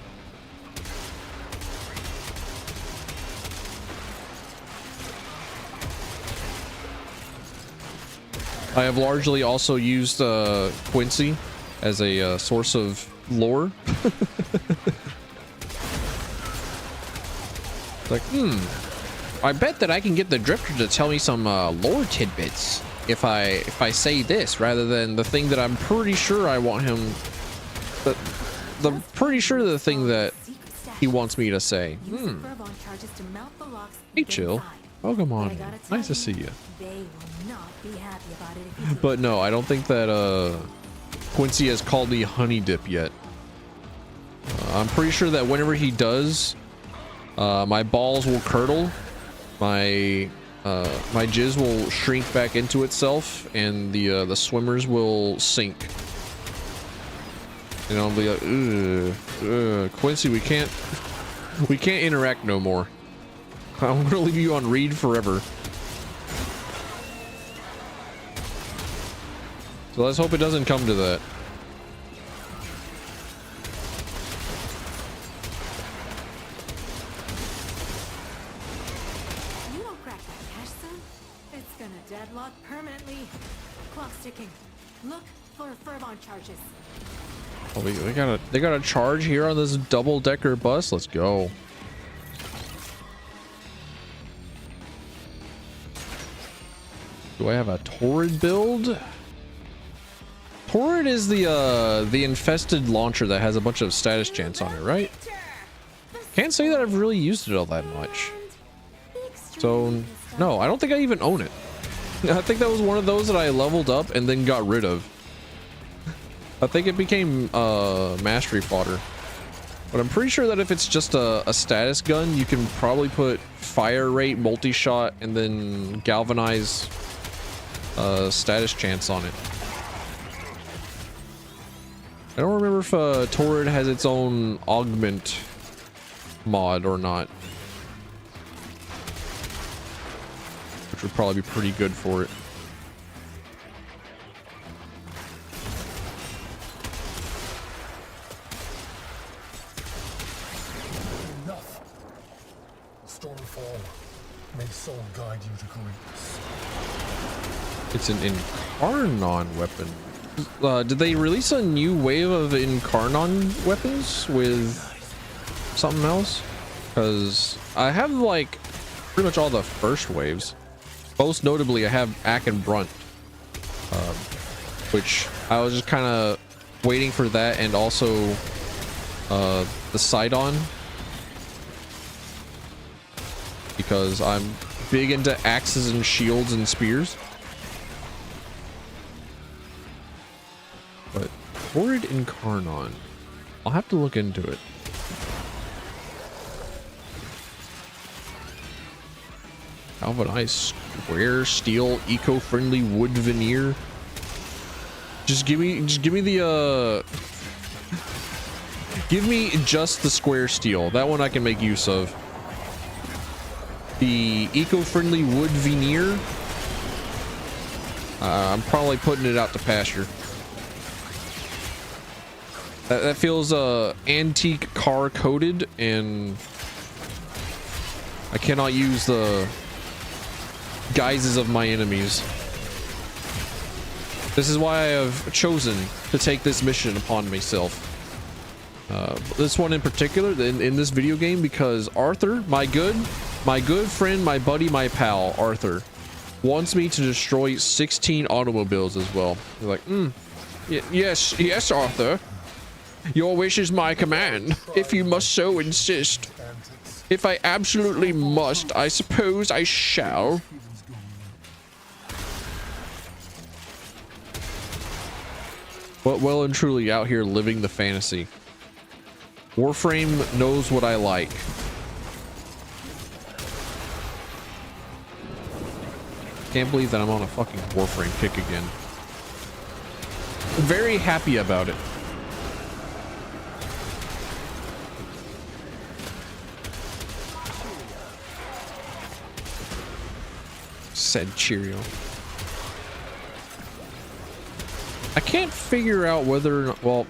I have largely also used Quincy as a source of lore. Like, I bet that I can get the Drifter to tell me some lore tidbits if I say this rather than the thing that I'm pretty sure I want him. Pretty sure the thing that he wants me to say. Hey, chill. Oh, come on. Nice to see you. But no, I don't think that Quincy has called me Honey Dip yet. I'm pretty sure that whenever he does, my balls will curdle, my jizz will shrink back into itself, and the swimmers will sink. And I'll be like, Quincy, we can't interact no more. I'm gonna leave you on read forever. So let's hope it doesn't come to that.
You don't crack that cache soon, it's gonna deadlock permanently. Clock ticking. Look for Furbon charges.
Oh, they got a charge here on this double-decker bus. Let's go. Do I have a Torrid build? Torrid is the infested launcher that has a bunch of status chance on it, right? Can't say that I've really used it all that much. So no, I don't think I even own it. I think that was one of those that I leveled up and then got rid of. I think it became mastery fodder. But I'm pretty sure that if it's just a status gun, you can probably put fire rate, multi-shot, and then galvanize status chance on it. I don't remember if Torrid has its own augment mod or not, which would probably be pretty good for it.
Enough. Stormfall. May soul guide you to greatness.
It's an Incarnon weapon. Did they release a new wave of Incarnon weapons with something else? Because I have like pretty much all the first waves. Most notably, I have Ack and Brunt, which I was just kind of waiting for that, and also the Sidon, because I'm big into axes and shields and spears. But Torrid Incarnon, I'll have to look into it. Galvanized square steel eco-friendly wood veneer. Just give me the give me just the square steel. That one I can make use of. The eco-friendly wood veneer, I'm probably putting it out to pasture. That feels antique car coated, and I cannot use the guises of my enemies. This is why I have chosen to take this mission upon myself. This one in particular, in this video game, because Arthur, my good friend, my buddy, my pal, Arthur, wants me to destroy 16 automobiles as well. He's like, yes, Arthur. Your wish is my command, if you must so insist. If I absolutely must, I suppose I shall. but well and truly out here living the fantasy. Warframe knows what I like. Can't believe that I'm on a fucking Warframe kick again. I'm very happy about it. Said Cheerio. I can't figure out whether or not, well,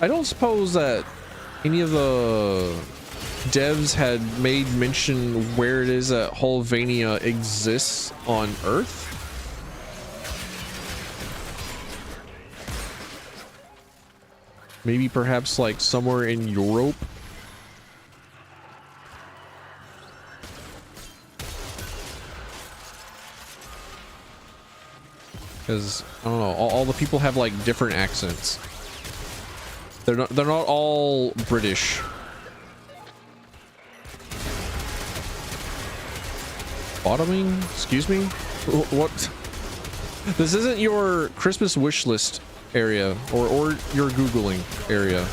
I don't suppose that any of the devs had made mention where it is that Hulvania exists on Earth. Maybe perhaps like somewhere in Europe. Because I don't know, all the people have like different accents. They're not all British. Bottoming? Excuse me? What? This isn't your Christmas wish list area or your Googling area,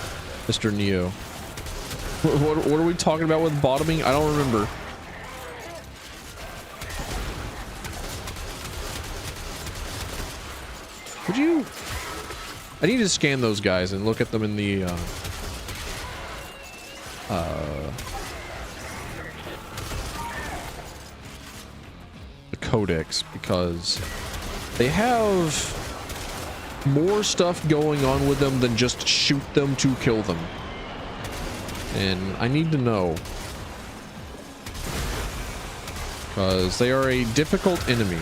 Mr. Neo. What are we talking about with bottoming? I don't remember. Would you? I need to scan those guys and look at them in the codex, because they have more stuff going on with them than just shoot them to kill them, and I need to know, because they are a difficult enemy.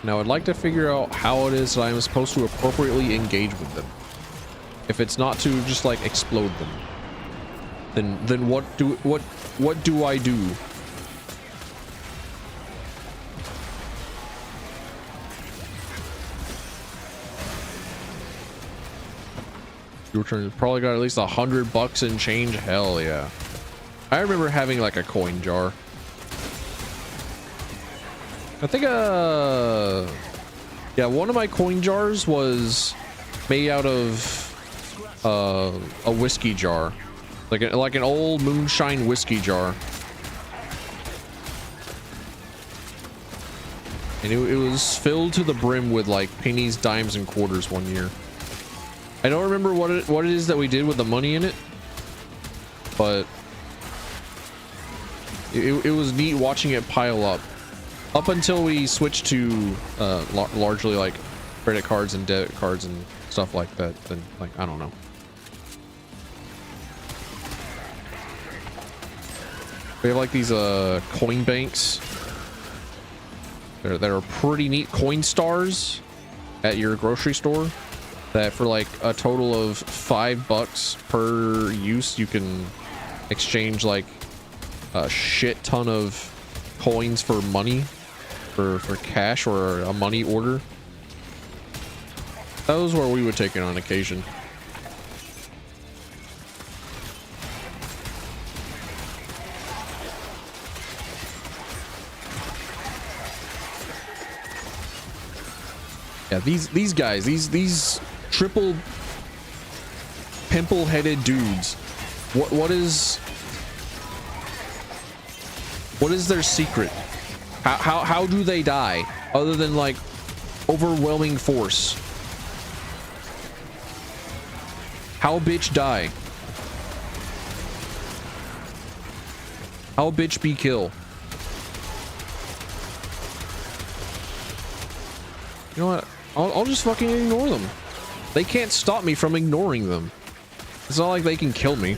Now I'd like to figure out how it is that I'm supposed to appropriately engage with them. If it's not to just like explode them, then what do I do? Your turn. Probably got at least $100 and change. Hell yeah! I remember having like a coin jar. I think yeah, one of my coin jars was made out of a whiskey jar, like an old moonshine whiskey jar, and it was filled to the brim with like pennies, dimes, and quarters one year. I don't remember what it is that we did with the money in it, but it was neat watching it pile up. Up until we switched to largely like credit cards and debit cards and stuff like that, then like I don't know. We have like these coin banks. That are pretty neat coin stars at your grocery store. That for like a total of $5 per use, you can exchange like a shit ton of coins for money. For cash or a money order. That was where we would take it on occasion. Yeah, these guys, these triple pimple-headed dudes. What is their secret? How do they die other than like overwhelming force? How bitch die? How bitch be kill? You know what? I'll just fucking ignore them. They can't stop me from ignoring them. It's not like they can kill me.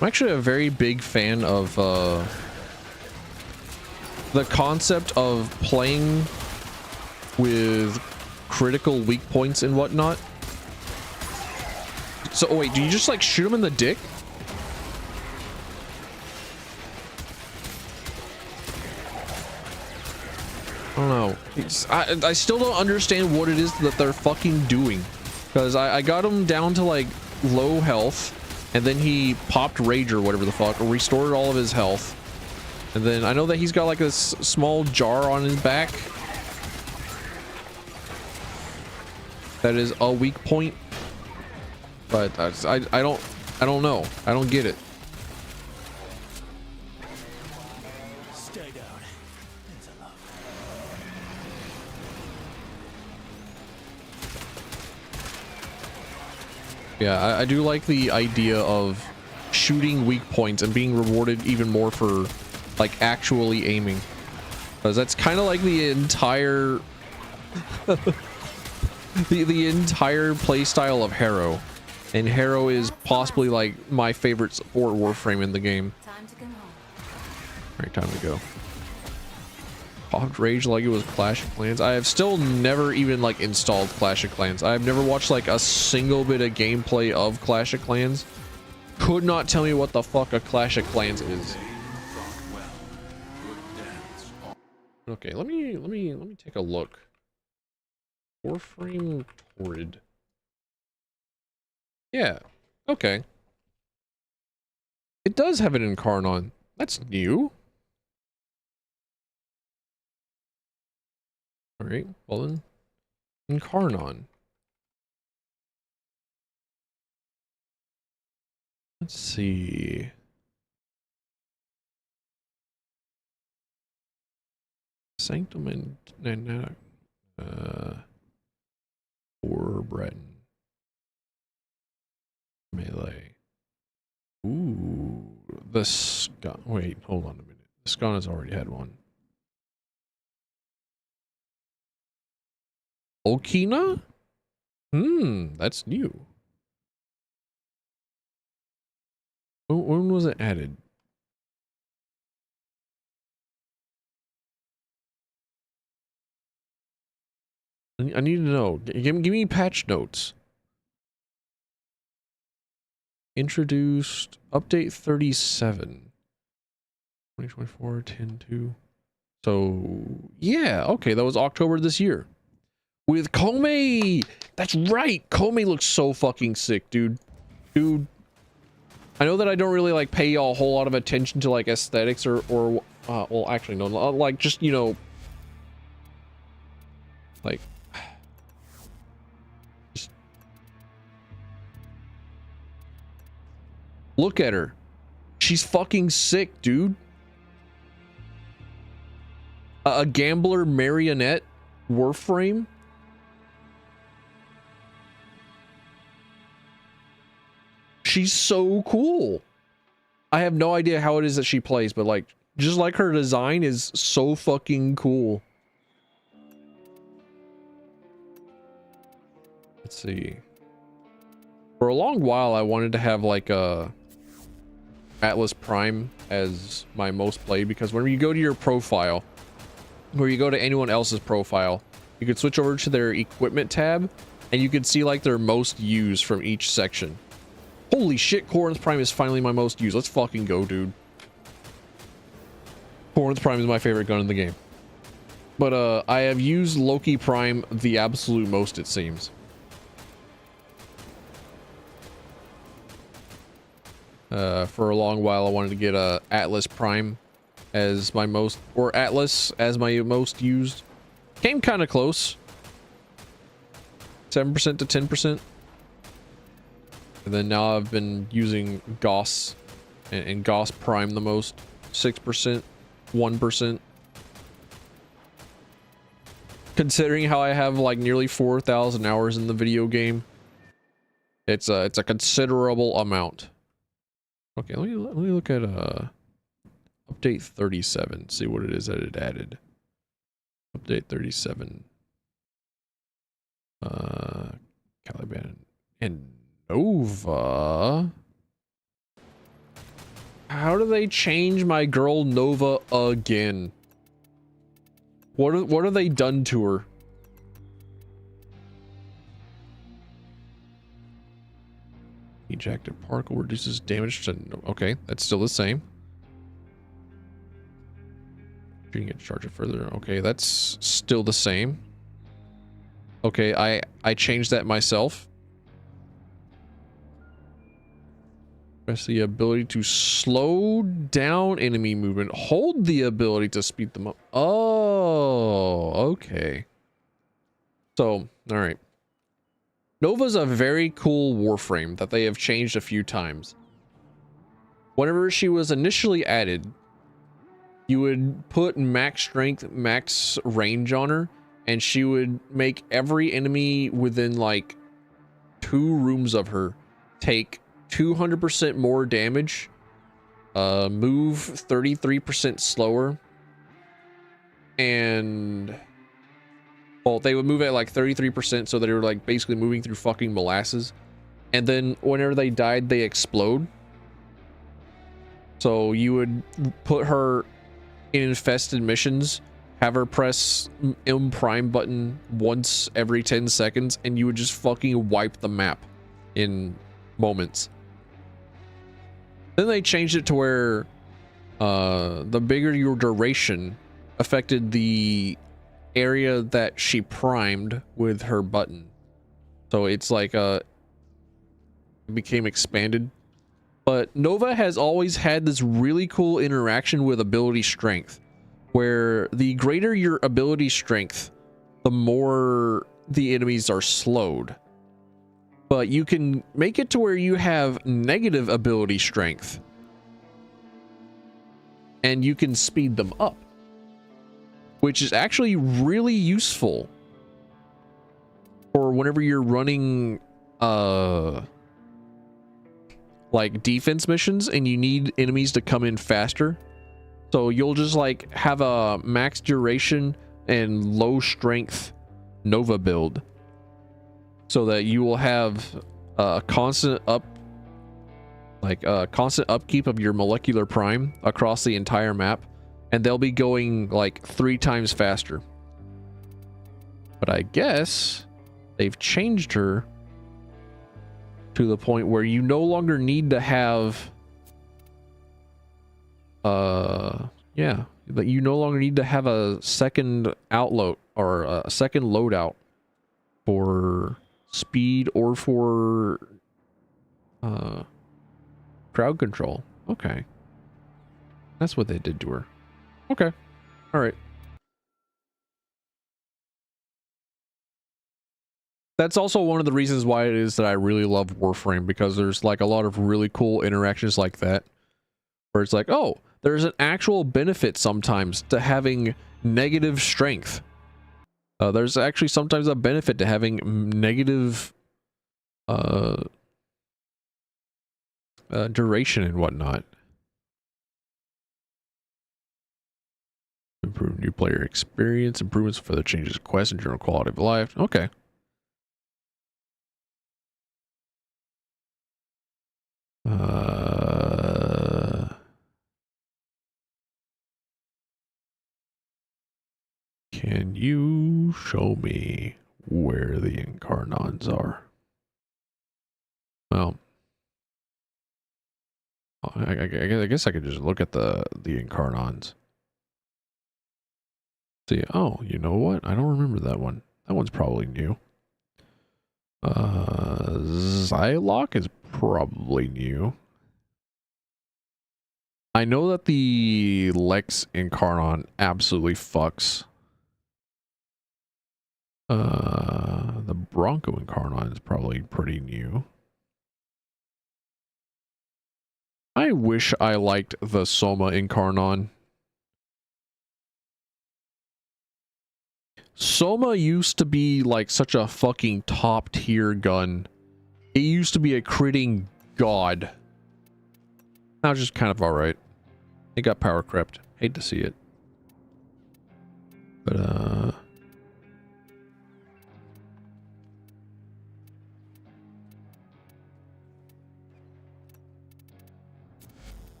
I'm actually a very big fan of the concept of playing with critical weak points and whatnot. So oh wait, do you just like shoot him in the dick? I don't know. I still don't understand what it is that they're fucking doing, because I got him down to like low health, and then he popped rage or whatever the fuck, or restored all of his health, and then I know that he's got like this small jar on his back that is a weak point, but I don't know. I don't get it.
Stay down. It's enough.
Yeah, I do like the idea of shooting weak points and being rewarded even more for like actually aiming, because that's kind of like the entire the entire play style of Harrow, and Harrow is possibly like my favorite support Warframe in the game.
Time to come home.
Right, time to go. Popped rage like it was Clash of Clans. I have still never even like installed Clash of Clans. I've never watched like a single bit of gameplay of Clash of Clans. Could not tell me what the fuck a Clash of Clans is. Okay, let me take a look. Warframe Torrid. Yeah, okay. It does have an Incarnon. That's new. All right, well then, Incarnon. Let's see. Sanctum and or Breton. Melee. Ooh, the Scon. Wait, hold on a minute. The Scon has already had one. Okina? That's new. When was it added? I need to know. Give me patch notes. Introduced update 37. 2024 10/2. So yeah, okay, that was October this year. With Kome! That's right! Kome looks so fucking sick, dude. Dude. I know that I don't really like pay a whole lot of attention to like aesthetics or well actually no, like just, you know, like just look at her. She's fucking sick, dude. A gambler marionette Warframe. She's so cool. I have no idea how it is that she plays, but like, just like her design is so fucking cool. Let's see. For a long while, I wanted to have like a Atlas Prime as my most played, because when you go to your profile, or you go to anyone else's profile, you could switch over to their equipment tab, and you could see like their most used from each section. Holy shit, Corinth Prime is finally my most used. Let's fucking go, dude. Corinth Prime is my favorite gun in the game. But I have used Loki Prime the absolute most, it seems. For a long while, I wanted to get a Atlas Prime as my most, or Atlas as my most used. Came kind of close. 7% to 10%. And then now I've been using Gauss and Gauss Prime the most. 6%, 1%. Considering how I have like nearly 4,000 hours in the video game, it's a considerable amount. Okay, let me look at update 37. See what it is that it added. Update 37. Caliban and Nova. How do they change my girl Nova again? What have they done to her? Ejected particle reduces damage to... Okay, that's still the same. Shooting it, charge it further. Okay, that's still the same. Okay, I changed that myself. Press the ability to slow down enemy movement. Hold the ability to speed them up. Oh, okay. So, all right. Nova's a very cool Warframe that they have changed a few times. Whenever she was initially added, you would put max strength, max range on her, and she would make every enemy within like 2 rooms of her take 200% more damage, move 33% slower, and... well, they would move at like 33%, so they were like basically moving through fucking molasses. And then whenever they died, they explode. So you would put her in infested missions, have her press M prime button once every 10 seconds, and you would just fucking wipe the map in moments. Then they changed it to where the bigger your duration affected the area that she primed with her button. So it's like it became expanded. But Nova has always had this really cool interaction with ability strength, where the greater your ability strength, the more the enemies are slowed. But you can make it to where you have negative ability strength, and you can speed them up, which is actually really useful for whenever you're running like defense missions and you need enemies to come in faster. So you'll just like have a max duration and low strength Nova build, so that you will have a constant constant upkeep of your molecular prime across the entire map, and they'll be going like 3 times faster. But I guess they've changed her to the point where you no longer need to have that you no longer need to have a second outload or a second loadout for speed or for crowd control. Okay, that's what they did to her. Okay, all right. That's also one of the reasons why it is that I really love Warframe, because there's like a lot of really cool interactions like that, where it's like, oh, there's an actual benefit sometimes to having negative strength. There's actually sometimes a benefit to having negative duration and whatnot. Improve new player experience, improvements for the changes of quest and general quality of life. Okay. Can you show me where the Incarnons are? Well, I guess I could just look at the Incarnons. See, oh, you know what? I don't remember that one. That one's probably new. Zylock is probably new. I know that the Lex Incarnon absolutely fucks. The Bronco Incarnon is probably pretty new. I wish I liked the Soma Incarnon. Soma used to be like such a fucking top tier gun. It used to be a critting god. Now it's just kind of alright. It got power crept. Hate to see it. But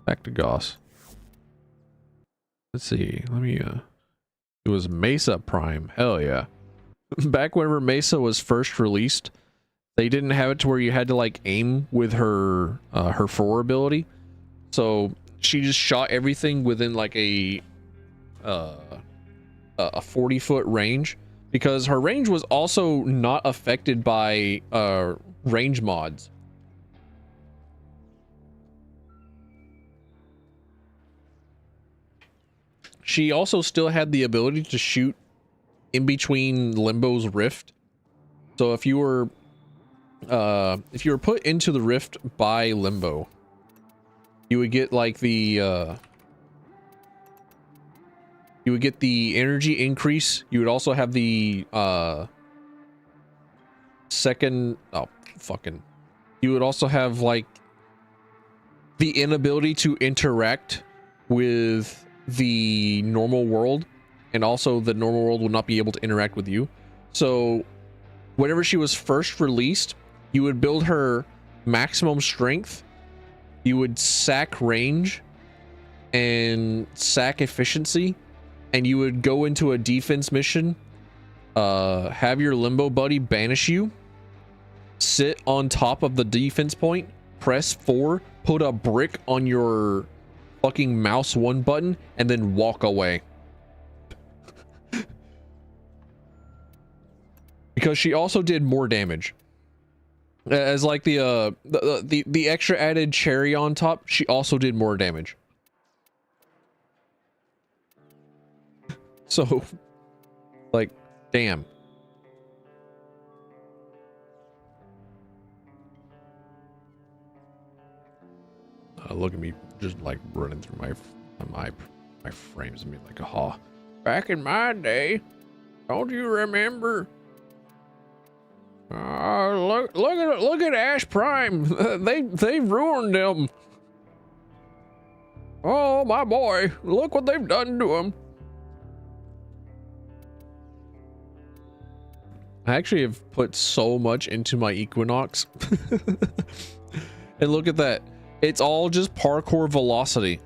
back to Goss. Let's see. Let me it was Mesa Prime. Hell yeah. Back whenever Mesa was first released, They didn't have it to where you had to like aim with her her 4 ability. So she just shot everything within like a 40-foot range, because her range was also not affected by range mods. She also still had the ability to shoot in between Limbo's rift. So if you were put into the rift by Limbo, you would get like the you would get the energy increase. You would also have the you would also have like the inability to interact with the normal world, and also the normal world will not be able to interact with you. So whenever she was first released, you would build her maximum strength, you would sack range and sack efficiency, and you would go into a defense mission, have your Limbo buddy banish you, sit on top of the defense point, press 4, put a brick on your fucking mouse 1 button, and then walk away. Because she also did more damage. As like the extra added cherry on top, she also did more damage. So, like, damn. Look at me just like running through my frames and be like, oh, back in my day, don't you remember? Look at Ash Prime. they ruined him. Oh my boy, look what they've done to him. I actually have put so much into my Equinox. And look at that. It's all just parkour velocity.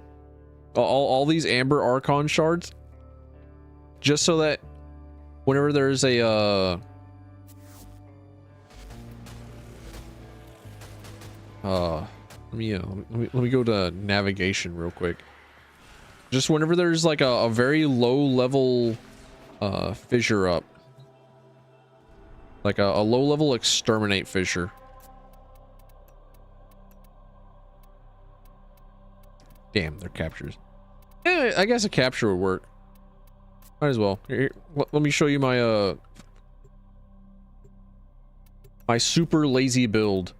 All these Amber Archon shards. Just so that whenever there's a let me go to navigation real quick. Just whenever there's like a very low level fissure up. Like a low level exterminate fissure. Damn, they're captures. I guess a capture would work. Might as well. Here, let me show you my my super lazy build.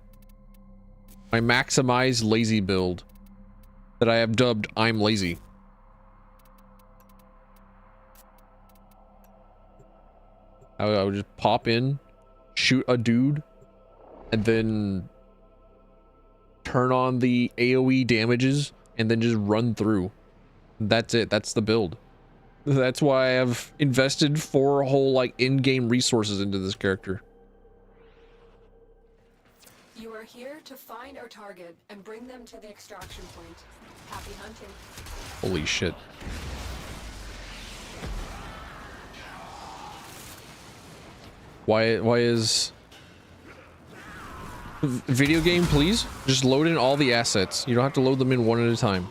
My maximized lazy build that I have dubbed I'm Lazy. I would just pop in, shoot a dude, and then turn on the AoE damages, and then just run through. That's it. That's the build. That's why I have invested 4 whole like in-game resources into this character.
You are here to find our target and bring them to the extraction point. Happy hunting.
Holy shit. Why is video game, please? Just load in all the assets. You don't have to load them in one at a time.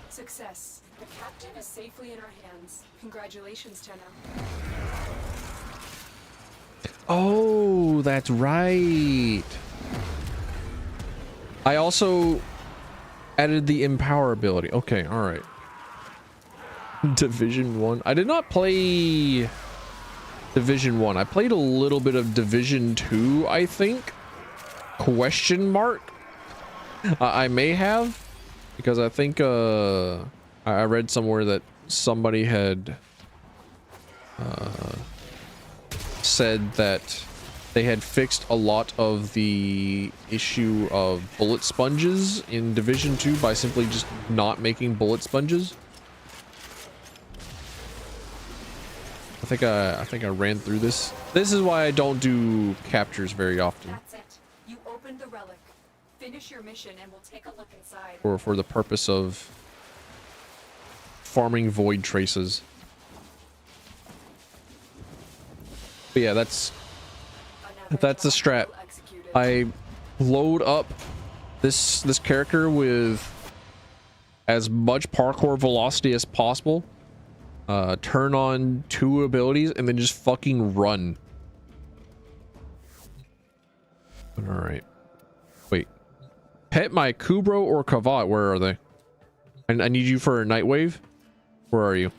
Success. The captain is safely in our hands. Congratulations, Tenno.
Oh, that's right. I also added the empower ability. Okay, all right. Division 1. I did not play Division 1. I played a little bit of Division 2, I think. Question mark. I may have, because I think I read somewhere that somebody had said that they had fixed a lot of the issue of bullet sponges in Division 2 by simply just not making bullet sponges. I think I ran through this. This is why I don't do captures very often.
That's it. You opened the relic. Finish your mission and we'll take a look inside.
Or for the purpose of farming void traces. But yeah, that's the strat. I load up this character with as much parkour velocity as possible. Turn on 2 abilities and then just fucking run. All right. Wait. Pet my Kubro or Kavat. Where are they? I need you for a Nightwave. Where are you?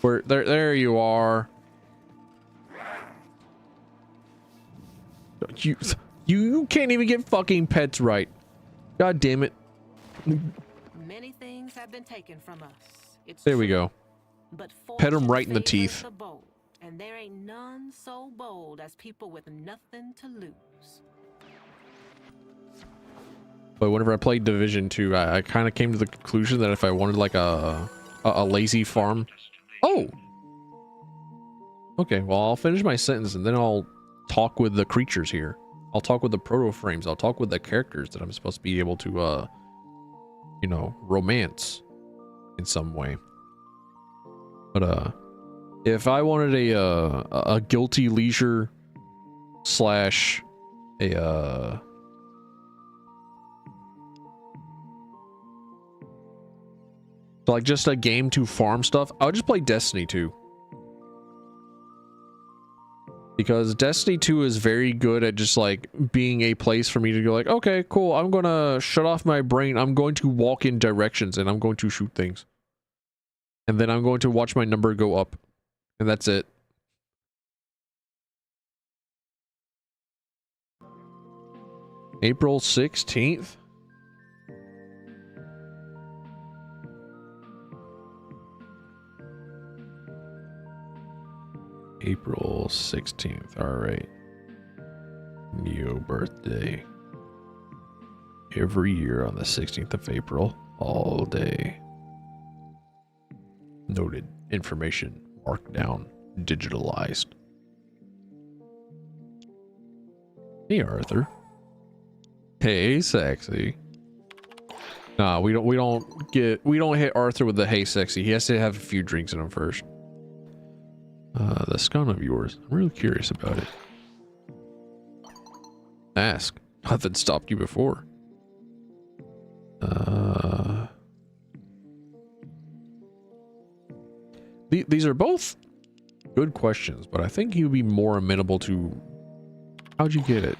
Where? There you are. You can't even get fucking pets right. God damn it.
Many things have been taken from us.
There we go.
But
Pet him right in the teeth.
the bold, and there ain't none so bold as people with nothing to lose.
But whenever I played Division 2, I kind of came to the conclusion that if I wanted like a lazy farm. Oh. Okay, well, I'll finish my sentence and then I'll talk with the creatures here. I'll talk with the proto frames. I'll talk with the characters that I'm supposed to be able to you know, romance in some way. But if I wanted a guilty leisure slash a like just a game to farm stuff, I would just play Destiny 2. Because Destiny 2 is very good at just like being a place for me to go like, okay, cool, I'm gonna shut off my brain, I'm going to walk in directions and I'm going to shoot things. And then I'm going to watch my number go up. And that's it. April 16th? April 16th. Alright. Neo birthday. Every year on the 16th of April. All day. Noted. Information marked down. Digitalized. Hey, Arthur. Hey, sexy. Nah, we don't hit Arthur with the hey, sexy. He has to have a few drinks in him first. The scum of yours. I'm really curious about it. Ask. Nothing stopped you before. These are both good questions, but I think he would be more amenable to... How'd you get it?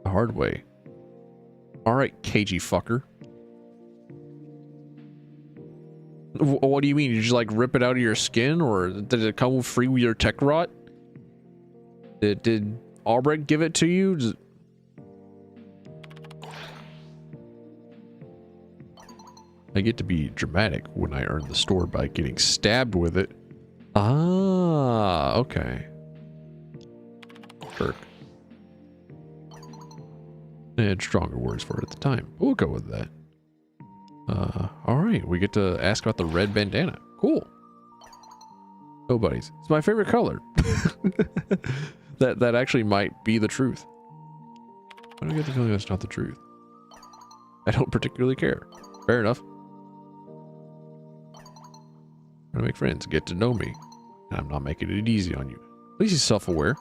The hard way. Alright, cagey fucker. What do you mean? You just like rip it out of your skin, or did it come free with your tech rot? Did Albrecht give it to you? I get to be dramatic when I earn the store by getting stabbed with it. Ah, okay. Kirk. I had stronger words for it at the time. We'll go with that. Alright, we get to ask about the red bandana. Cool. Oh, buddies. It's my favorite color. That actually might be the truth. Why do I get the feeling that's not the truth? I don't particularly care. Fair enough. I'm gonna make friends, get to know me. And I'm not making it easy on you. At least he's self-aware.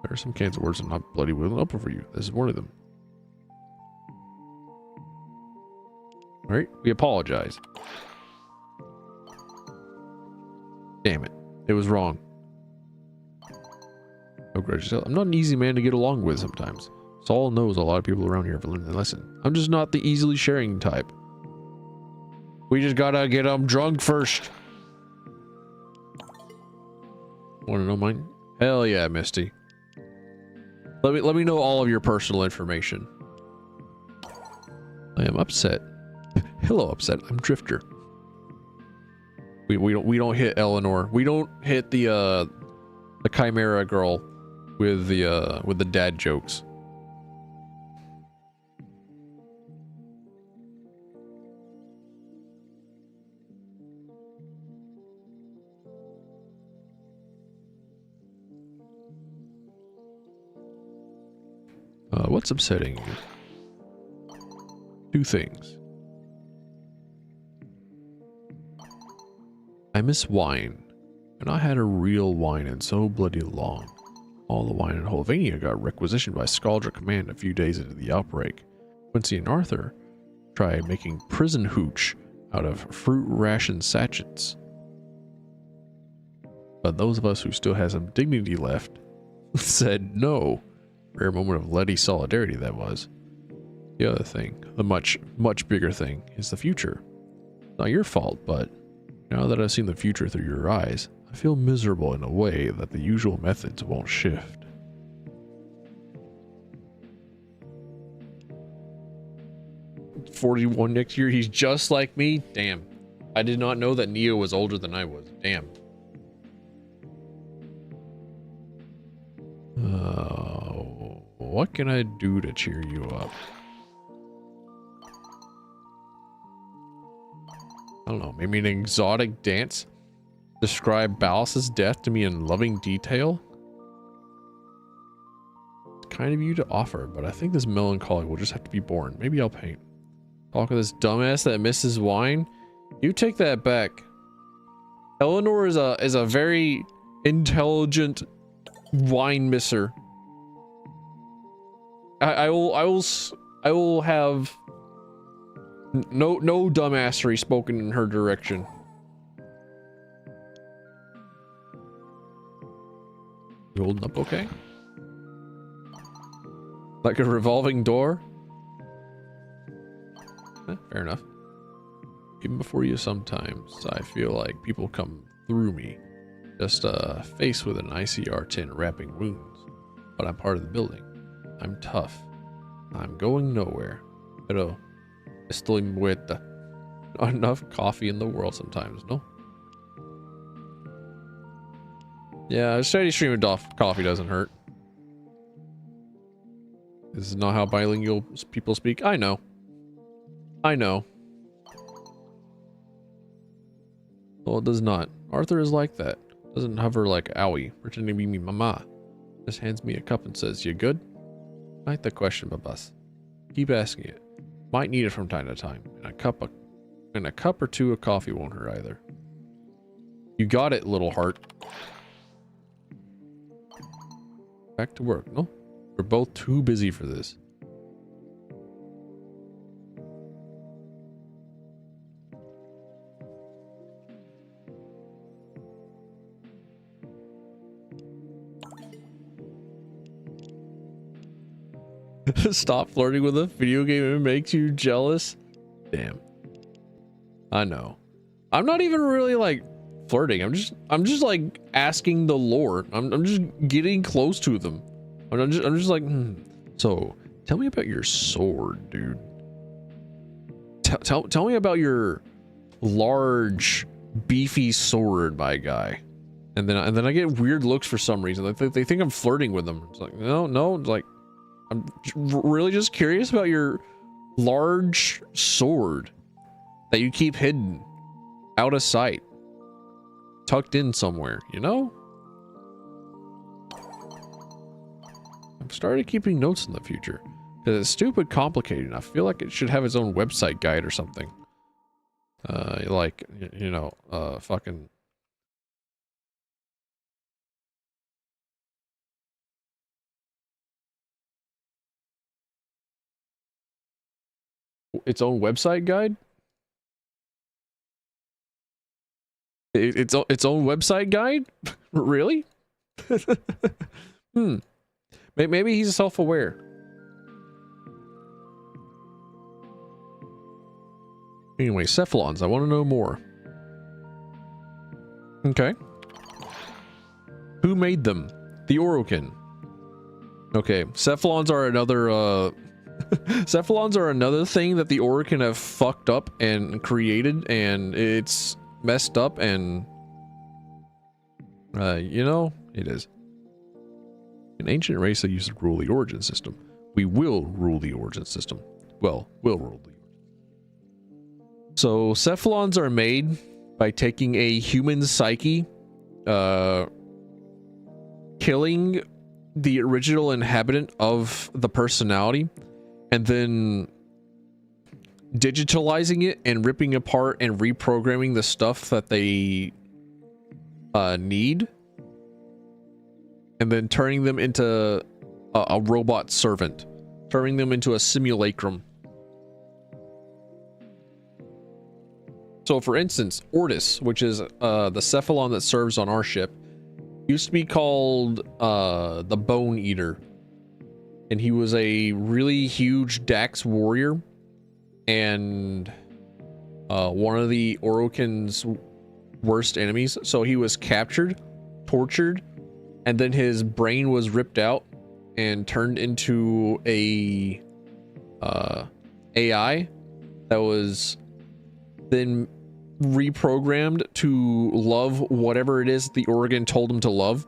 There are some cans of words I'm not bloody willing to open for you. This is one of them. Alright, we apologize. Damn it. It was wrong. No grudges. I'm not an easy man to get along with sometimes. Saul knows a lot of people around here have learned the lesson. I'm just not the easily sharing type. We just gotta get them drunk first. Wanna know mine? Hell yeah, Misty. Let me know all of your personal information. I am upset. Hello, upset. I'm Drifter. We don't hit Eleanor. We don't hit the Chimera girl with the dad jokes. What's upsetting you? Two things. I miss wine. And I had a real wine in so bloody long. All the wine in Holvania got requisitioned by Scaldra Command a few days into the outbreak. Quincy and Arthur tried making prison hooch out of fruit ration sachets. But those of us who still had some dignity left said no. Rare moment of Letty solidarity that was. The other thing, the much bigger thing, is the future. Not your fault, but now that I've seen the future through your eyes, I feel miserable in a way that the usual methods won't shift. "41 next year, he's just like me? Damn. I did not know that Neo was older than I was. Damn. What can I do to cheer you up? I don't know, maybe an exotic dance? Describe Ballas's death to me in loving detail? It's kind of you to offer, but I think this melancholy will just have to be born. Maybe I'll paint. Talk of this dumbass that misses wine? You take that back. Eleanor is a very intelligent wine misser. I will have no dumbassery spoken in her direction. You holding up okay? Like a revolving door? Fair enough. Even before you sometimes, I feel like people come through me. Just a face with an ICR tin wrapping wounds. But I'm part of the building. I'm tough. I'm going nowhere. Pero estoy muerta. Not enough coffee in the world sometimes, no? Yeah, a steady stream of coffee doesn't hurt. This is not how bilingual people speak. I know. I know. Well, it does not. Arthur is like that. Doesn't hover like Owie, pretending to be me mama. Just hands me a cup and says, "You good?" Like the question, babas. Keep asking it. Might need it from time to time. And a cup or two of coffee won't hurt either. You got it, little heart. Back to work, no? We're both too busy for this. Stop flirting with a video game, it makes you jealous. Damn. I know. I'm not even really like flirting. I'm just like asking the lore. I'm just getting close to them. I'm just like, So tell me about your sword, dude. Tell me about your large, beefy sword, my guy. And then I get weird looks for some reason. Like they think I'm flirting with them. It's like no. It's like I'm really just curious about your large sword that you keep hidden, out of sight, tucked in somewhere, you know? I've started keeping notes in the future because it's stupid complicated. I feel like it should have its own website guide or something. Like, you know, fucking... its own website guide? Its own website guide? Really? Maybe he's self-aware. Anyway, cephalons, I want to know more. Okay. Who made them? The Orokin. Okay, cephalons are another cephalons are another thing that the Orokin have fucked up and created, and it's messed up, and you know, it is. An ancient race that used to rule the origin system. We will rule the origin system. Well, we'll rule the origin. So cephalons are made by taking a human psyche, killing the original inhabitant of the personality and then digitalizing it and ripping apart and reprogramming the stuff that they need, and then turning them into a robot servant, turning them into a simulacrum. So for instance, Ortis, which is the cephalon that serves on our ship, used to be called the Bone Eater, and he was a really huge Dax warrior and one of the Orokin's worst enemies. So he was captured, tortured, and then his brain was ripped out and turned into a AI that was then reprogrammed to love whatever it is the Orokin told him to love,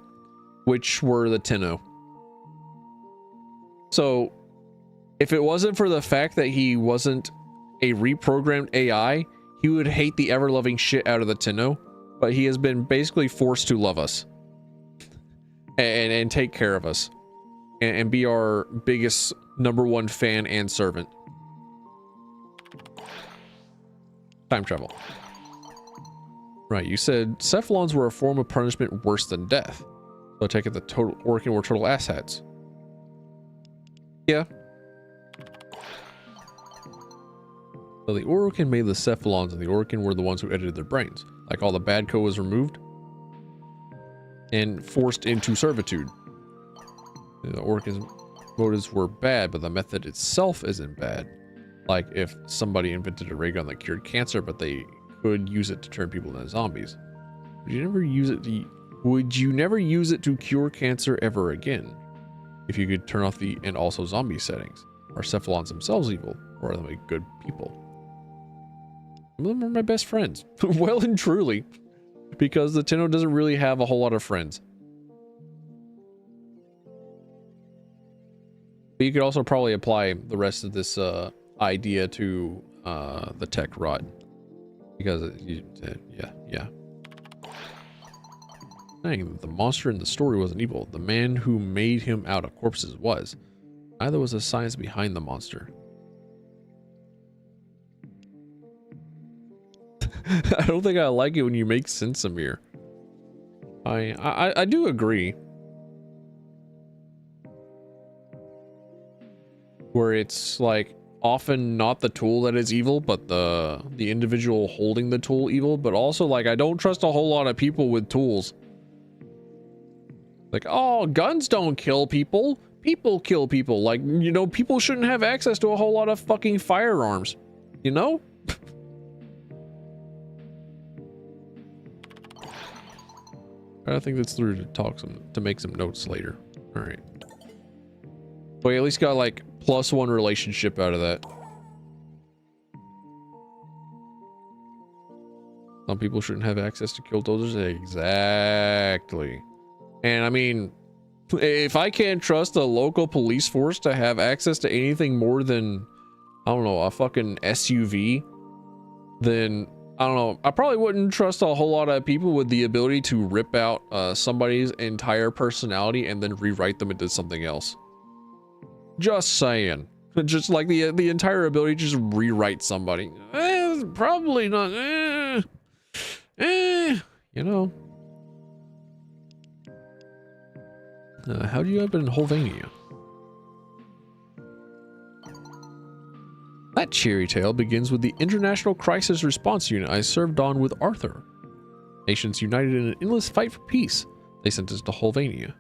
which were the Tenno. So if it wasn't for the fact that he wasn't a reprogrammed AI, he would hate the ever-loving shit out of the Tenno, but he has been basically forced to love us and take care of us and be our biggest #1 fan and servant. Time travel. Right, you said cephalons were a form of punishment worse than death. So I take it the total Orokin were total asshats. Yeah. So the Orokin made the cephalons, and the Orokin were the ones who edited their brains. Like all the bad code was removed and forced into servitude. The Orokin's motives were bad, but the method itself isn't bad. Like if somebody invented a ray gun that cured cancer, but they could use it to turn people into zombies. Would you never use it to cure cancer ever again? If you could turn off the and also zombie settings. Are cephalons themselves evil, or are they good people? Some of them are my best friends. Well and truly. Because the Tenno doesn't really have a whole lot of friends. But you could also probably apply the rest of this idea to the tech rod. Because, yeah. Saying that the monster in the story wasn't evil. The man who made him out of corpses was. Neither was the science behind the monster. I don't think I like it when you make sense, Amir. I do agree. Where it's like often not the tool that is evil, but the individual holding the tool evil. But also, like, I don't trust a whole lot of people with tools. Like, oh, guns don't kill people. People kill people. Like, you know, people shouldn't have access to a whole lot of fucking firearms. You know? I think that's through to make some notes later. All right. Well, at least got like +1 relationship out of that. Some people shouldn't have access to kill dozers. Exactly. And I mean, if I can't trust a local police force to have access to anything more than, I don't know, a fucking SUV, then I don't know. I probably wouldn't trust a whole lot of people with the ability to rip out somebody's entire personality and then rewrite them into something else. Just saying. Just like the entire ability to just rewrite somebody. Probably not. You know. How do you end up in Holvania? That cherry tale begins with the International Crisis Response Unit I served on with Arthur. Nations united in an endless fight for peace. They sent us to Holvania.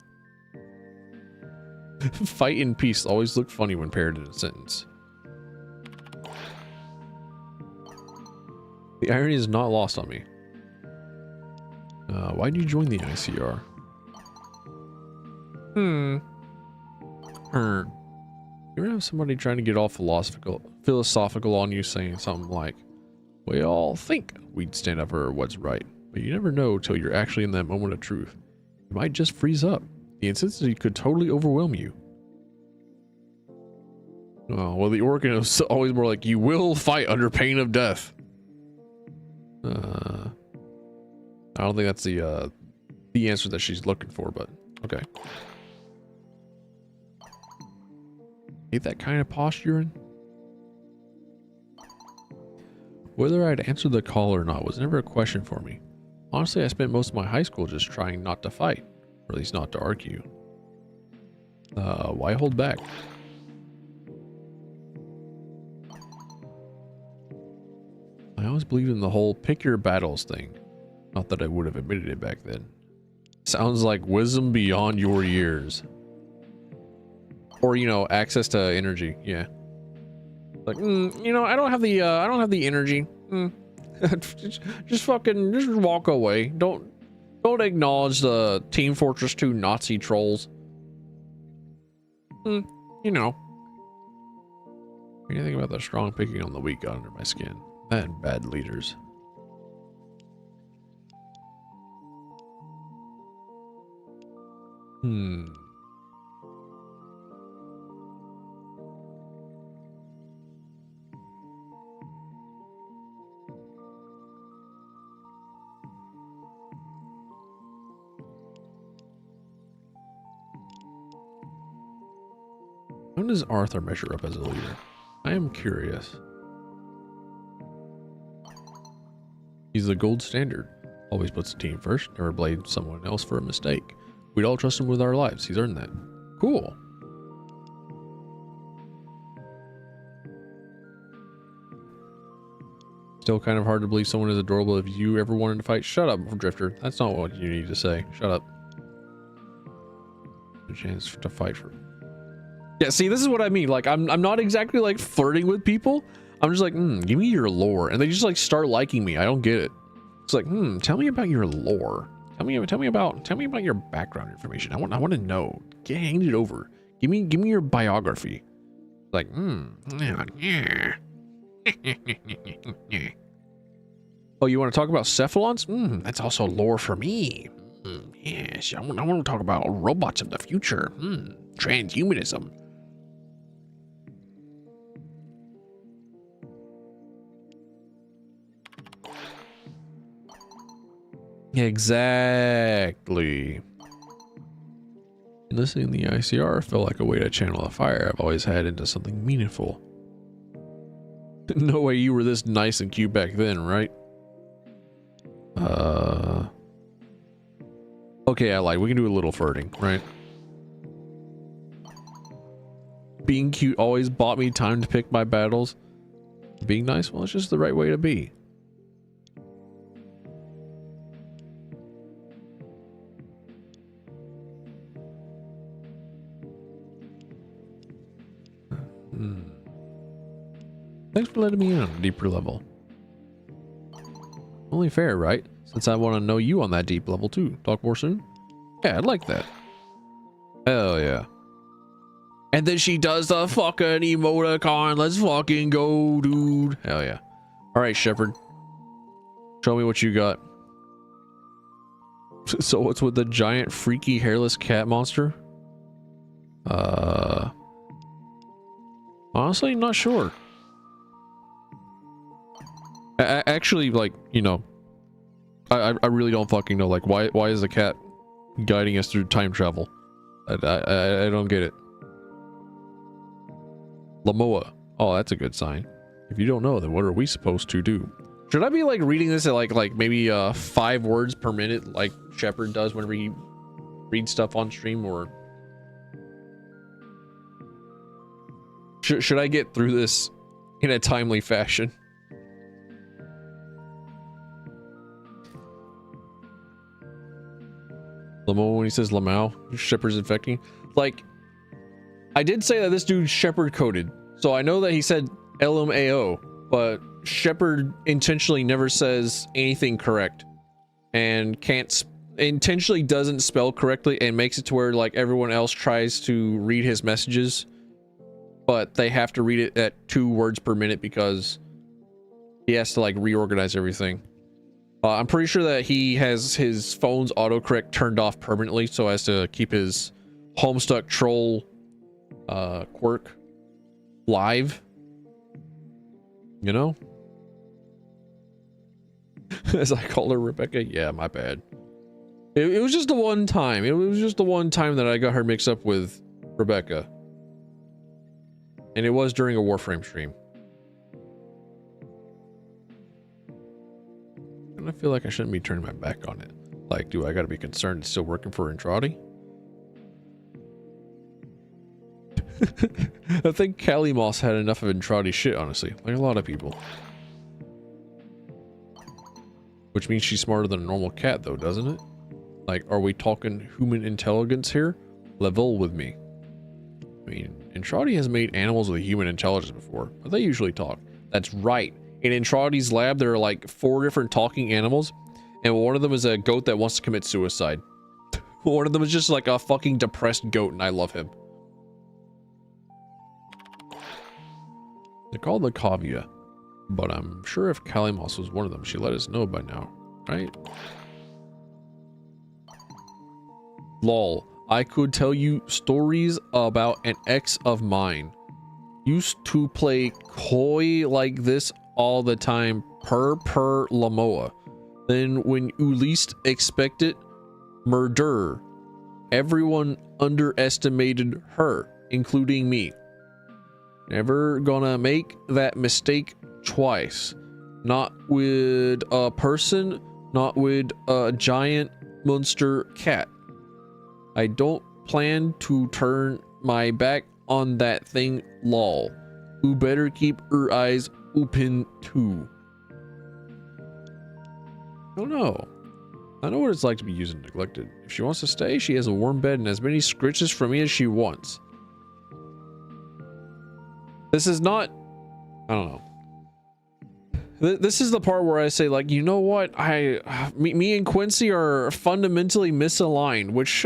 Fight in peace always look funny when paired in a sentence. The irony is not lost on me. Why did you join the ICR? You ever have somebody trying to get all philosophical on you, saying something like, we all think we'd stand up for what's right, but you never know till you're actually in that moment of truth. You might just freeze up. The intensity could totally overwhelm you. Oh, well, the Orokin is always more like, you will fight under pain of death. I don't think that's the answer that she's looking for, but okay. Hate that kind of posturing. Whether I'd answer the call or not was never a question for me. Honestly, I spent most of my high school just trying not to fight, or at least not to argue. Why hold back? I always believed in the whole pick your battles thing. Not that I would have admitted it back then. Sounds like wisdom beyond your years. Or, you know, access to energy. Yeah. Like, you know, I don't have the energy. just walk away. Don't acknowledge the Team Fortress 2 Nazi trolls. You know. What do you think about the strong picking on the weak got under my skin? That and bad leaders. How does Arthur measure up as a leader? I am curious. He's the gold standard. Always puts the team first, never blames someone else for a mistake. We'd all trust him with our lives. He's earned that. Cool. Still kind of hard to believe someone as adorable if you ever wanted to fight. Shut up, Drifter. That's not what you need to say. Shut up. A chance to fight for. Yeah, see, this is what I mean. Like, I'm not exactly like flirting with people. I'm just like, give me your lore, and they just like start liking me. I don't get it. It's like, tell me about your lore. Tell me about your background information. I want to know. Hand it over. Give me your biography. Like, yeah. Oh, you want to talk about cephalons? That's also lore for me. Yes, I want to talk about robots of the future. Transhumanism. Exactly. Listening to the ICR felt like a way to channel a fire I've always had into something meaningful. No way you were this nice and cute back then, right? Okay, I lied. We can do a little flirting, right? Being cute always bought me time to pick my battles. Being nice, well, it's just the right way to be. Thanks for letting me in on a deeper level. Only fair, right? Since I want to know you on that deep level too. Talk more soon? Yeah, I'd like that. Hell yeah. And then she does the fucking emoticon. Let's fucking go, dude. Hell yeah. Alright, Shepard. Show me what you got. So what's with the giant freaky hairless cat monster? Honestly, not sure. Actually, like, you know, I really don't fucking know. Like, why is the cat guiding us through time travel? I don't get it. Lamoa. Oh, that's a good sign. If you don't know, then what are we supposed to do? Should I be like reading this at like maybe 5 words per minute, like Shepard does whenever he reads stuff on stream, or should I get through this in a timely fashion? Lamo, when he says Lamau, Shepard's infecting. Like, I did say that this dude Shepard coded, so I know that he said LMAO, but Shepard intentionally never says anything correct, and intentionally doesn't spell correctly, and makes it to where like everyone else tries to read his messages, but they have to read it at 2 words per minute because he has to like reorganize everything. I'm pretty sure that he has his phone's autocorrect turned off permanently so as to keep his Homestuck troll quirk live. You know? As I call her Rebecca. Yeah, my bad. It was just the one time. It was just the one time that I got her mixed up with Rebecca. And it was during a Warframe stream. And I feel like I shouldn't be turning my back on it. Like, do I gotta be concerned it's still working for Andrade? I think Callie Moss had enough of Andrade shit, honestly. Like a lot of people. Which means she's smarter than a normal cat, though, doesn't it? Like, are we talking human intelligence here? Level with me. I mean, Andrade has made animals with human intelligence before, but they usually talk. That's right. In Andrade's lab, there are like 4 different talking animals, and one of them is a goat that wants to commit suicide. One of them is just like a fucking depressed goat, and I love him. They're called the Kavia, but I'm sure if Kalimos was one of them, she'd let us know by now, right? Lol, I could tell you stories about an ex of mine. Used to play coy like this all the time, per Lamoa. Then when you least expect it, murder. Everyone underestimated her, including me. Never gonna make that mistake twice. Not with a person, not with a giant monster cat. I don't plan to turn my back on that thing, lol. You better keep your eyes open too. I don't know. I know what it's like to be used and neglected. If she wants to stay, she has a warm bed and as many scritches from me as she wants. This is not... I don't know. This is the part where I say, like, you know what? Me and Quincy are fundamentally misaligned, which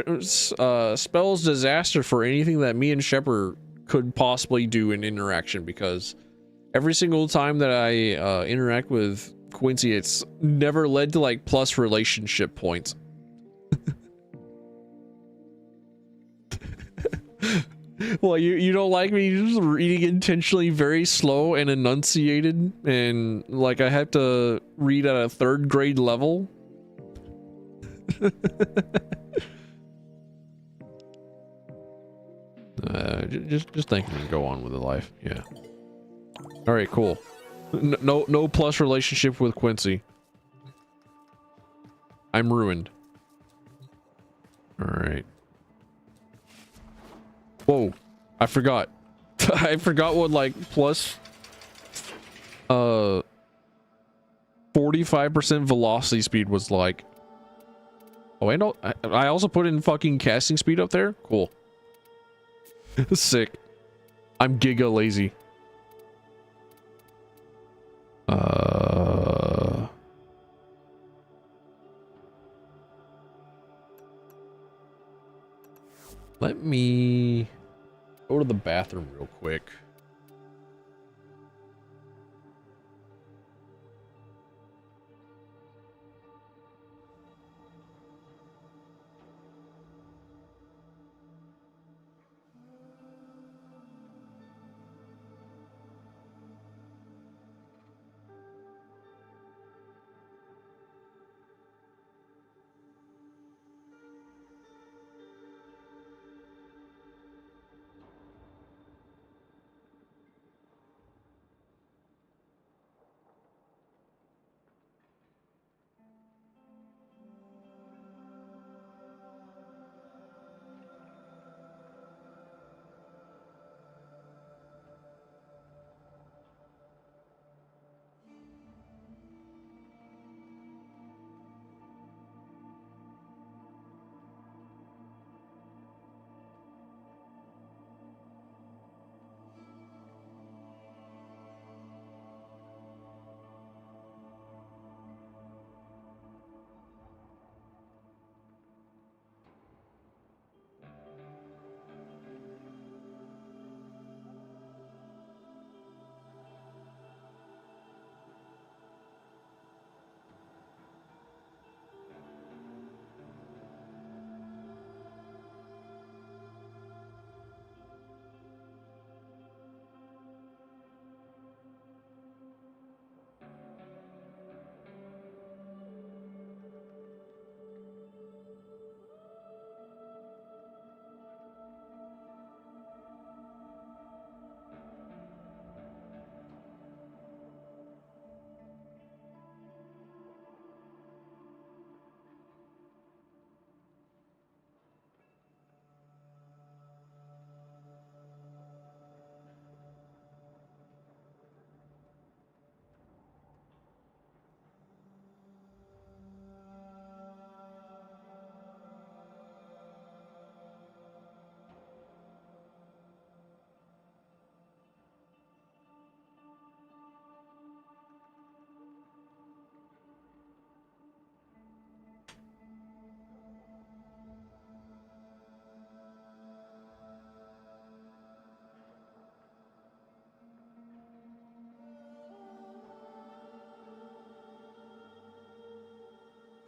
spells disaster for anything that me and Shepard could possibly do in interaction, because every single time that I interact with Quincy, it's never led to like plus relationship points. Well, you don't like me just reading intentionally very slow and enunciated, and like I have to read at a 3rd grade level? Just think we can go on with the life. Yeah. All right, cool. No plus relationship with Quincy. I'm ruined. All right. Whoa, I forgot. I forgot what like plus 45% velocity speed was like. Oh, and I also put in fucking casting speed up there. Cool. Sick. I'm giga lazy. Let me go to the bathroom real quick.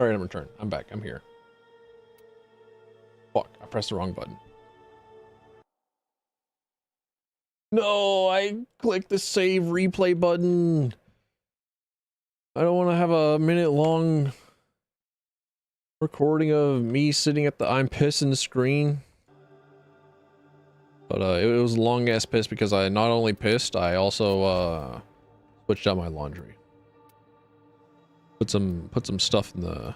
All right, I'm returned. I'm back. I'm here. Fuck, I pressed the wrong button. No, I clicked the save replay button. I don't want to have a minute-long recording of me sitting at the I'm pissing screen. But it was a long-ass piss because I not only pissed, I also switched out my laundry. Put some stuff in the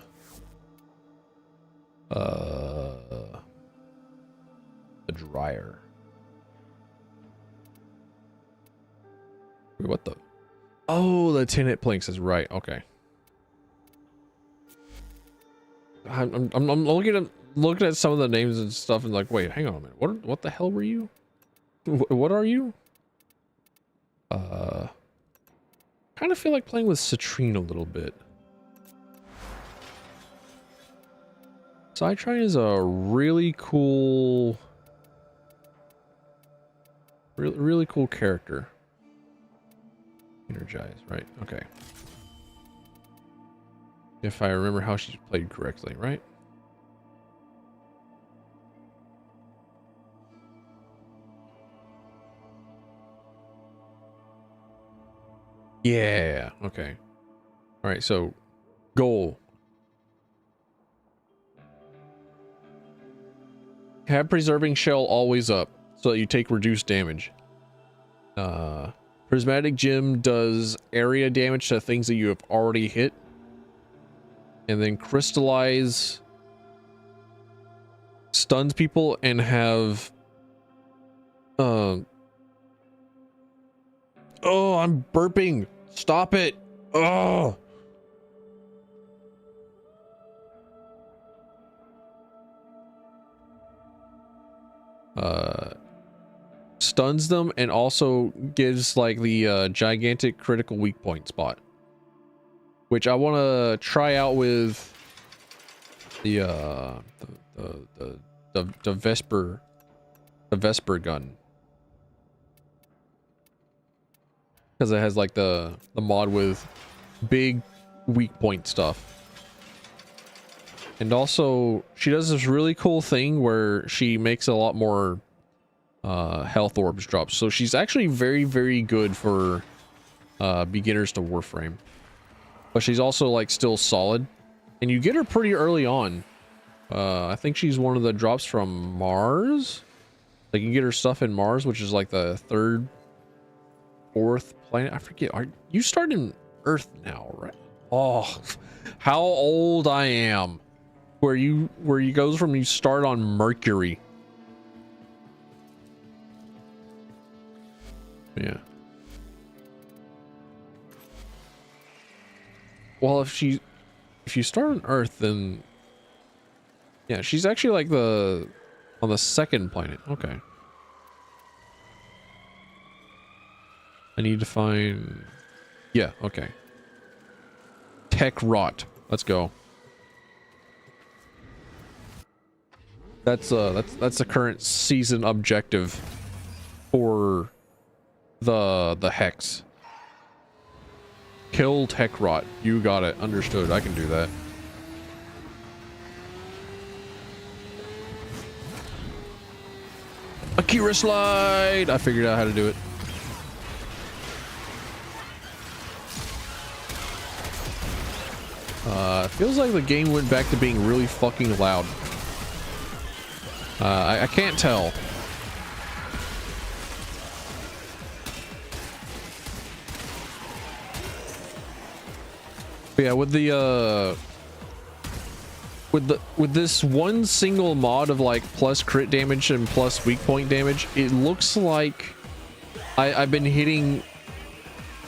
dryer. Wait, what the? Oh, the tinted planks is right. Okay. I'm looking at some of the names and stuff and like, wait, hang on a minute. What the hell were you? What are you? Kind of feel like playing with Citrine a little bit. Citrine is a really cool, really cool character. Energize, right? Okay. If I remember how she's played correctly, right? Yeah, okay. All right, so goal. Have preserving shell always up so that you take reduced damage. Prismatic gem does area damage to things that you have already hit. And then crystallize stuns people and have oh, I'm burping. Stop it. Oh. Stuns them and also gives like the gigantic critical weak point spot, which I want to try out with the Vesper gun, because it has like the mod with big weak point stuff. And also she does this really cool thing where she makes a lot more health orbs drop. So she's actually very, very good for beginners to Warframe. But she's also like still solid. And you get her pretty early on. I think she's one of the drops from Mars. Like you can get her stuff in Mars, which is like the third, fourth planet. I forget. You start in Earth now, right? Oh, how old I am. Where you goes from you start on Mercury. Yeah. Well, if you start on Earth, then yeah, she's actually like on the second planet. Okay. I need to find, yeah, okay. Tech rot. Let's go. That's the current season objective for the Hex. Kill tech rot. You got it. Understood. I can do that. Akira slide. I figured out how to do it. Feels like the game went back to being really fucking loud. I can't tell. But yeah, with the with this one single mod of like plus crit damage and plus weak point damage, it looks like I've been hitting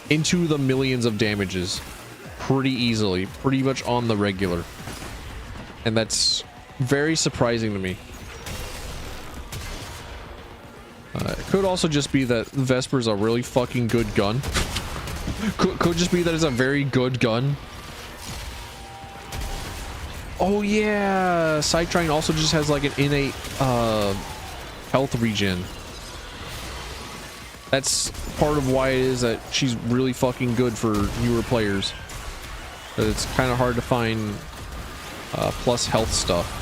into the millions of damages pretty easily, pretty much on the regular, and that's very surprising to me. It could also just be that Vesper's a really fucking good gun. could just be that it's a very good gun. Oh yeah, Citrine also just has like an innate health regen. That's part of why it is that she's really fucking good for newer players. But it's kind of hard to find plus health stuff.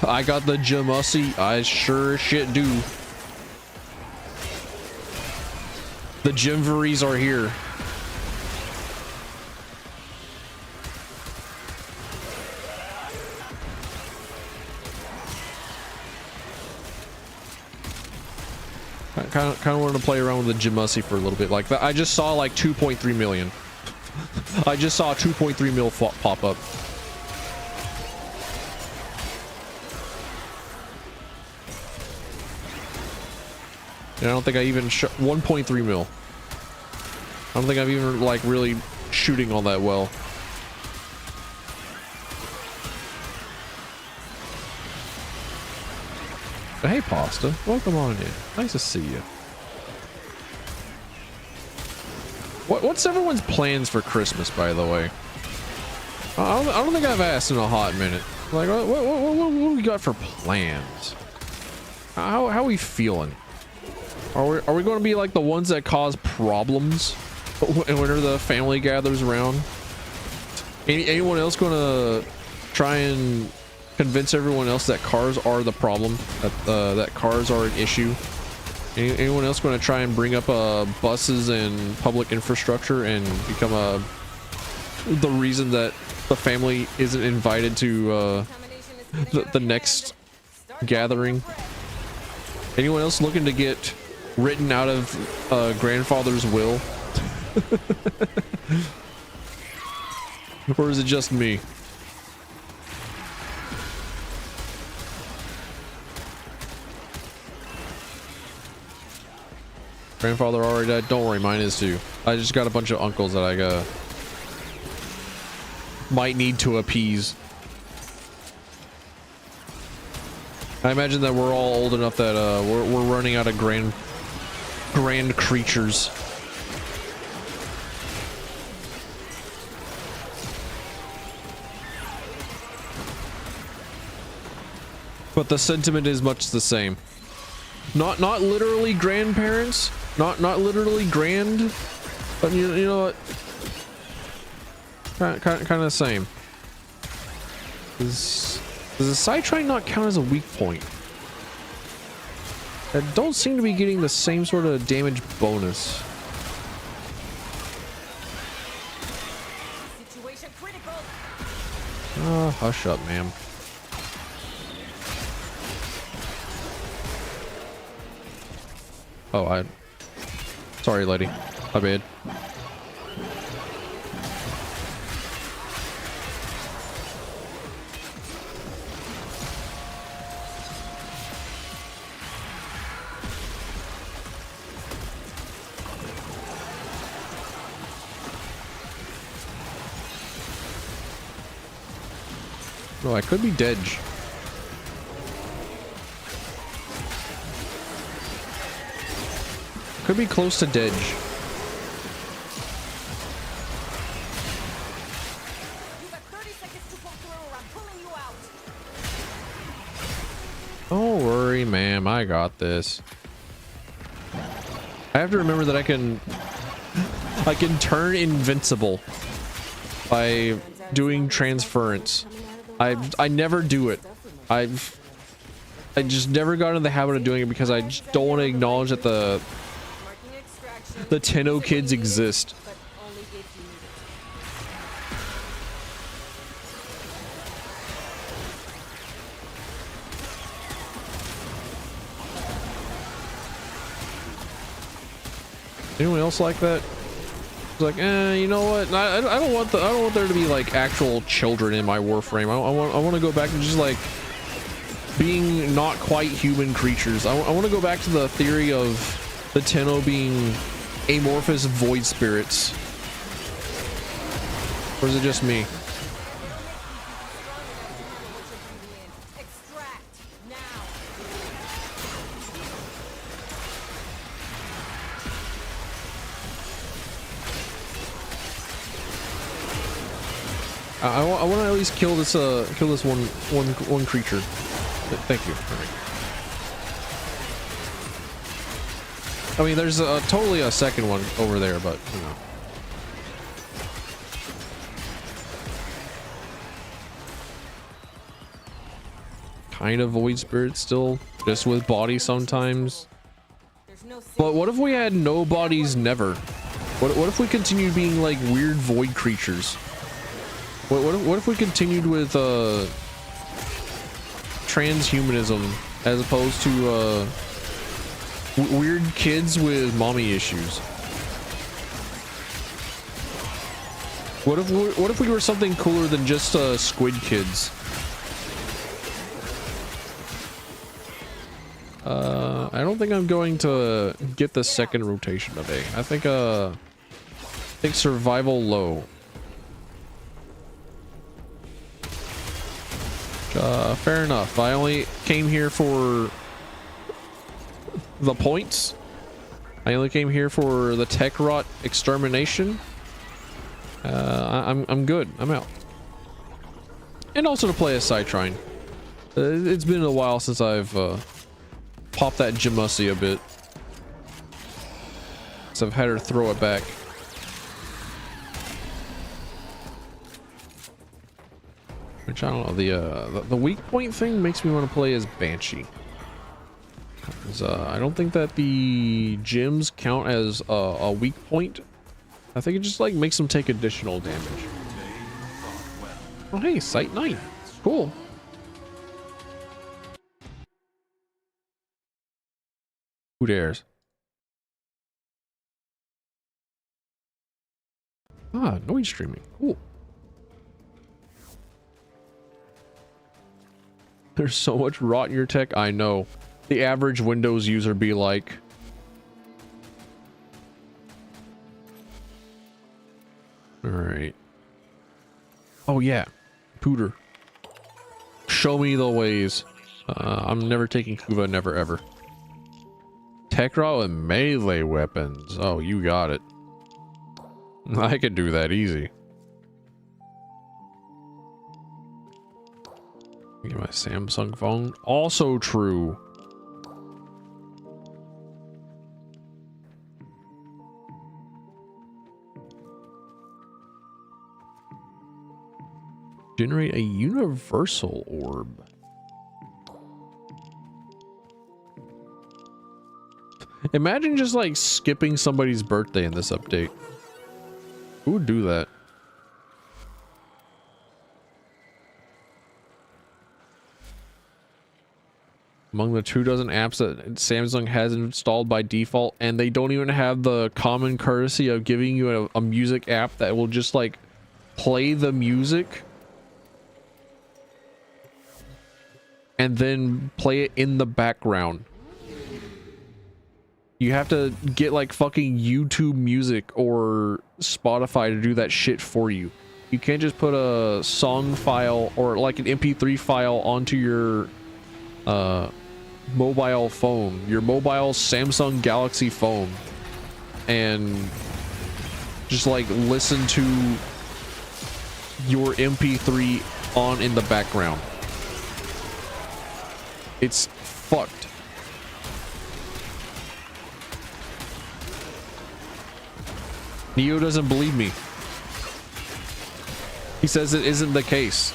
I got the Jamussi. I sure shit do. The Jimveries are here. I kind of wanted to play around with the Jamussi for a little bit. Like that, I just saw like 2.3 million. I just saw 2.3 mil pop up. And I don't think I even 1.3 mil. I don't think I'm even like really shooting all that well. But hey, Pasta, welcome on in. Nice to see you. What's everyone's plans for Christmas, by the way? I don't think I've asked in a hot minute. Like, what do we got for plans? How are we feeling? Are we going to be like the ones that cause problems whenever the family gathers around? Anyone else going to try and convince everyone else that cars are the problem, that cars are an issue? Anyone else going to try and bring up buses and public infrastructure and become the reason that the family isn't invited to the next gathering? Anyone else looking to get written out of grandfather's will? Or is it just me? Grandfather already died. Don't worry, mine is too. I just got a bunch of uncles that I might need to appease. I imagine that we're all old enough that we're running out of grand creatures. But the sentiment is much the same. Not literally grandparents, not literally grand, but you know what? Kind of the same. Does the side train not count as a weak point? I don't seem to be getting the same sort of damage bonus.
Situation critical.
Oh, hush up, ma'am. Oh, sorry, lady. My bad. No, I could be dead. Could be close to dead.
You got 30 seconds to pull through or I'm pulling you out.
Don't worry, ma'am. I got this. I have to remember that I can turn invincible by doing transference. I never do it. I just never got in the habit of doing it because I just don't want to acknowledge that the Tenno kids exist. Anyone else like that? It's like, you know what? I don't want there to be like actual children in my Warframe. I want to go back to just like being not quite human creatures. I want to go back to the theory of the Tenno being amorphous void spirits. Or is it just me? I want to at least kill this one creature. Thank you. All right. I mean, there's totally a second one over there, but you know. kind of void spirit still, just with body sometimes. But what if we had no bodies never? What if we continued being like weird void creatures? What if we continued with transhumanism as opposed to weird kids with mommy issues? What if we were something cooler than just squid kids? I don't think I'm going to get the second rotation today. I think survival low. Fair enough. I only came here for the points. I only came here for the tech rot extermination. I'm good. I'm out. And also to play a Sidetrine. It's been a while since I've popped that Jamussi a bit. So I've had her throw it back. Which I don't know. The weak point thing makes me want to play as Banshee. I don't think that the gyms count as a weak point. I think it just like makes them take additional damage. Oh hey, Site 9. Cool. Who dares? Ah, noise streaming. Cool. There's so much rot in your tech. I know. The average Windows user be like. All right. Oh yeah, Pooter. Show me the ways. I'm never taking Kuva, never ever. Tech raw and melee weapons. Oh, you got it. I could do that easy. Get my Samsung phone. Also true. Generate a universal orb. Imagine just like skipping somebody's birthday in this update. Who would do that? Among the 24 apps that Samsung has installed by default, and they don't even have the common courtesy of giving you a music app that will just like play the music and then play it in the background. You have to get like fucking YouTube Music or Spotify to do that shit for you. You can't just put a song file or like an MP3 file onto your mobile phone, your mobile Samsung Galaxy phone, and just like listen to your MP3 on in the background. It's fucked. Neo doesn't believe me. He says it isn't the case.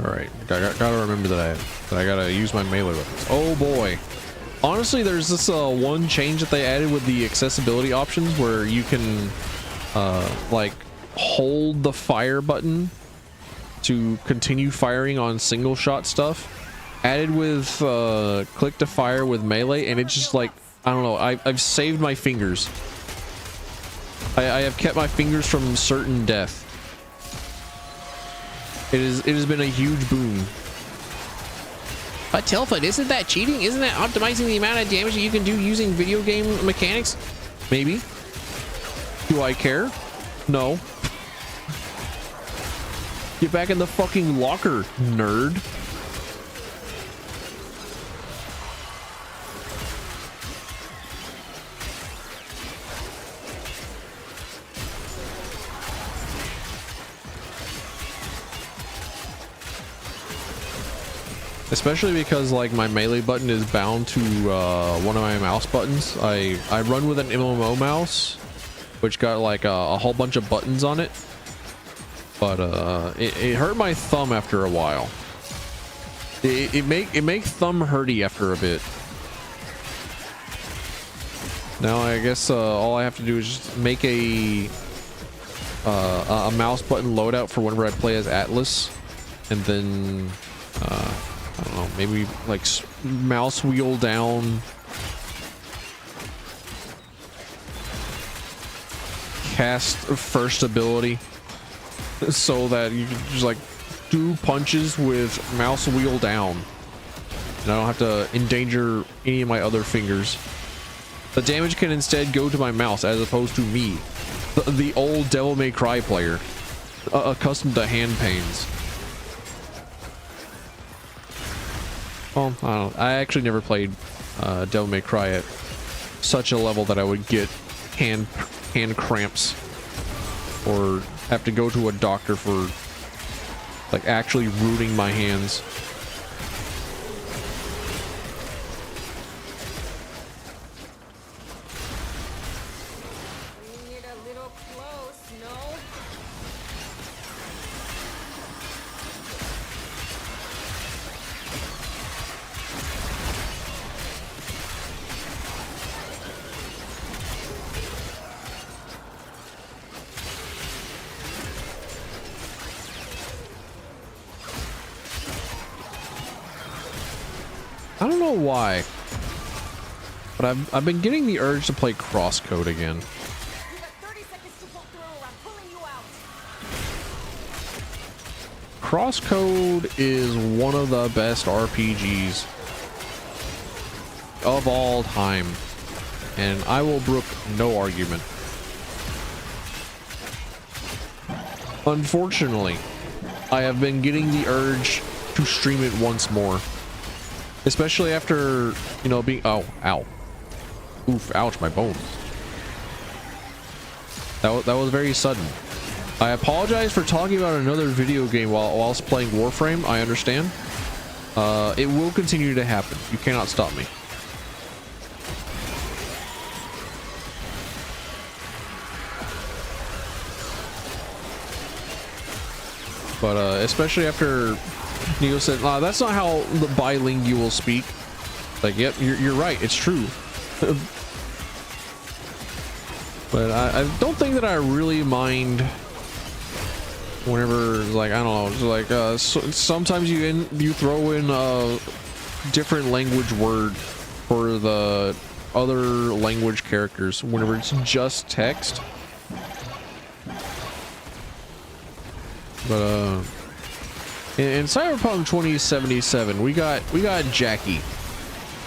Alright, gotta remember that I gotta use my melee weapons. Oh boy. Honestly, there's this one change that they added with the accessibility options where you can like hold the fire button to continue firing on single shot stuff. Added with click to fire with melee, and it's just like, I don't know, I've saved my fingers. I have kept my fingers from certain death. It has been a huge boon. But Telford, isn't that cheating? Isn't that optimizing the amount of damage that you can do using video game mechanics? Maybe. Do I care? No. Get back in the fucking locker, nerd. Especially because like my melee button is bound to one of my mouse buttons. I run with an MMO mouse, which got like a whole bunch of buttons on it. But it hurt my thumb after a while. It make thumb hurty after a bit. Now I guess all I have to do is just make a mouse button loadout for whenever I play as Atlas, and then I don't know, maybe like mouse wheel down, cast first ability, so that you can just like do punches with mouse wheel down, and I don't have to endanger any of my other fingers. The damage can instead go to my mouse as opposed to me, the old Devil May Cry player, accustomed to hand pains. Well, I don't know. I actually never played Devil May Cry at such a level that I would get hand cramps or have to go to a doctor for like actually rooting my hands. I don't know why, but I've been getting the urge to play Crosscode again. Crosscode is one of the best RPGs of all time, and I will brook no argument. Unfortunately, I have been getting the urge to stream it once more. Especially after, you know, being... Oh, ow. Oof, ouch, my bones. That was very sudden. I apologize for talking about another video game whilst playing Warframe. I understand. It will continue to happen. You cannot stop me. But especially after Neo said, that's not how the bilingual speak. Like, yep, you're right. It's true. But I don't think that I really mind whenever, like, I don't know, like, sometimes you throw in a different language word for the other language characters whenever it's just text. But in Cyberpunk 2077, we got Jackie,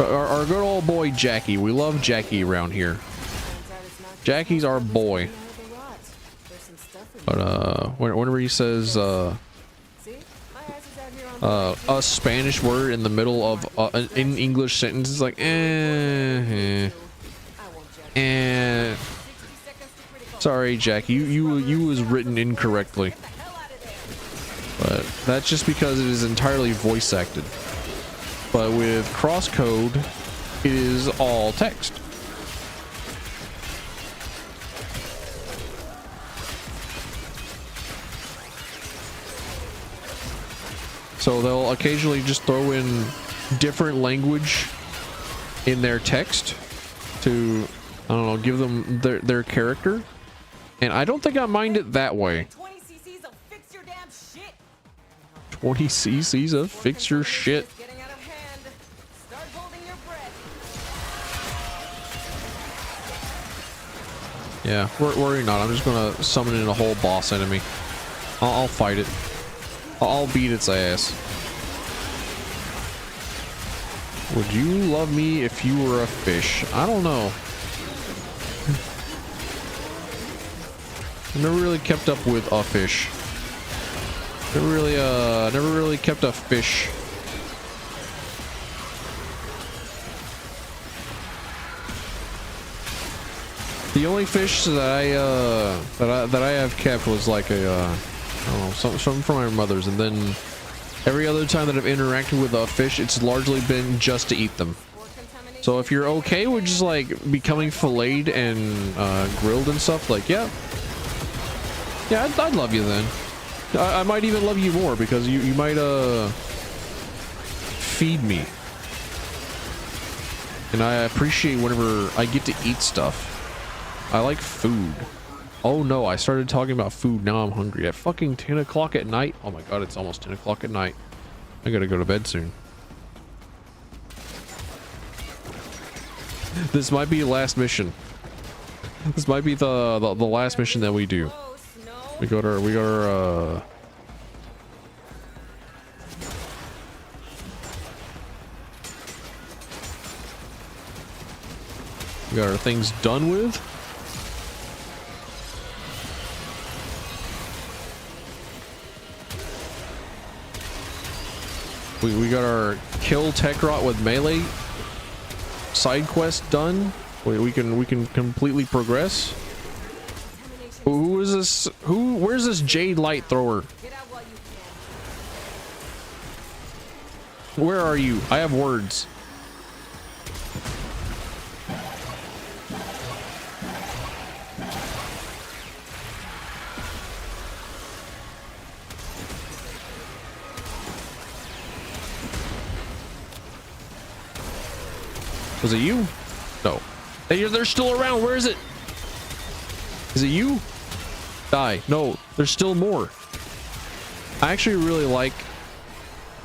our good old boy Jackie. We love Jackie around here. Jackie's our boy. But whenever he says a Spanish word in the middle of an English sentence, it's like sorry, Jackie, you was written incorrectly. But that's just because it is entirely voice acted. But with Crosscode, it is all text. So they'll occasionally just throw in different language in their text to, I don't know, give them their character. And I don't think I mind it that way. 20 cc's of fix your shit. Yeah, worry not. I'm just gonna summon in a whole boss enemy. I'll fight it. I'll beat its ass. Would you love me if you were a fish? I don't know. I never really kept up with a fish. Never really kept a fish. The only fish that I have kept was like a I don't know, something from my mother's, and then every other time that I've interacted with a fish, it's largely been just to eat them. So if you're okay with just like becoming filleted and grilled and stuff, like yeah, I'd love you then. I might even love you more because you might feed me, and I appreciate whenever I get to eat stuff. I like food. Oh no, I started talking about food. Now I'm hungry at fucking 10 o'clock at night. Oh my god, it's almost 10 o'clock at night. I gotta go to bed soon. This might be last mission. This might be the last mission that we do. We got our we got our things done with. We got our kill Tekrot with melee side quest done. We can completely progress. Who is this? Where's this jade light thrower? Where are you? I have words. Was it you? No. Hey, they're still around. Where is it? Is it you? Die. No, there's still more. I actually really like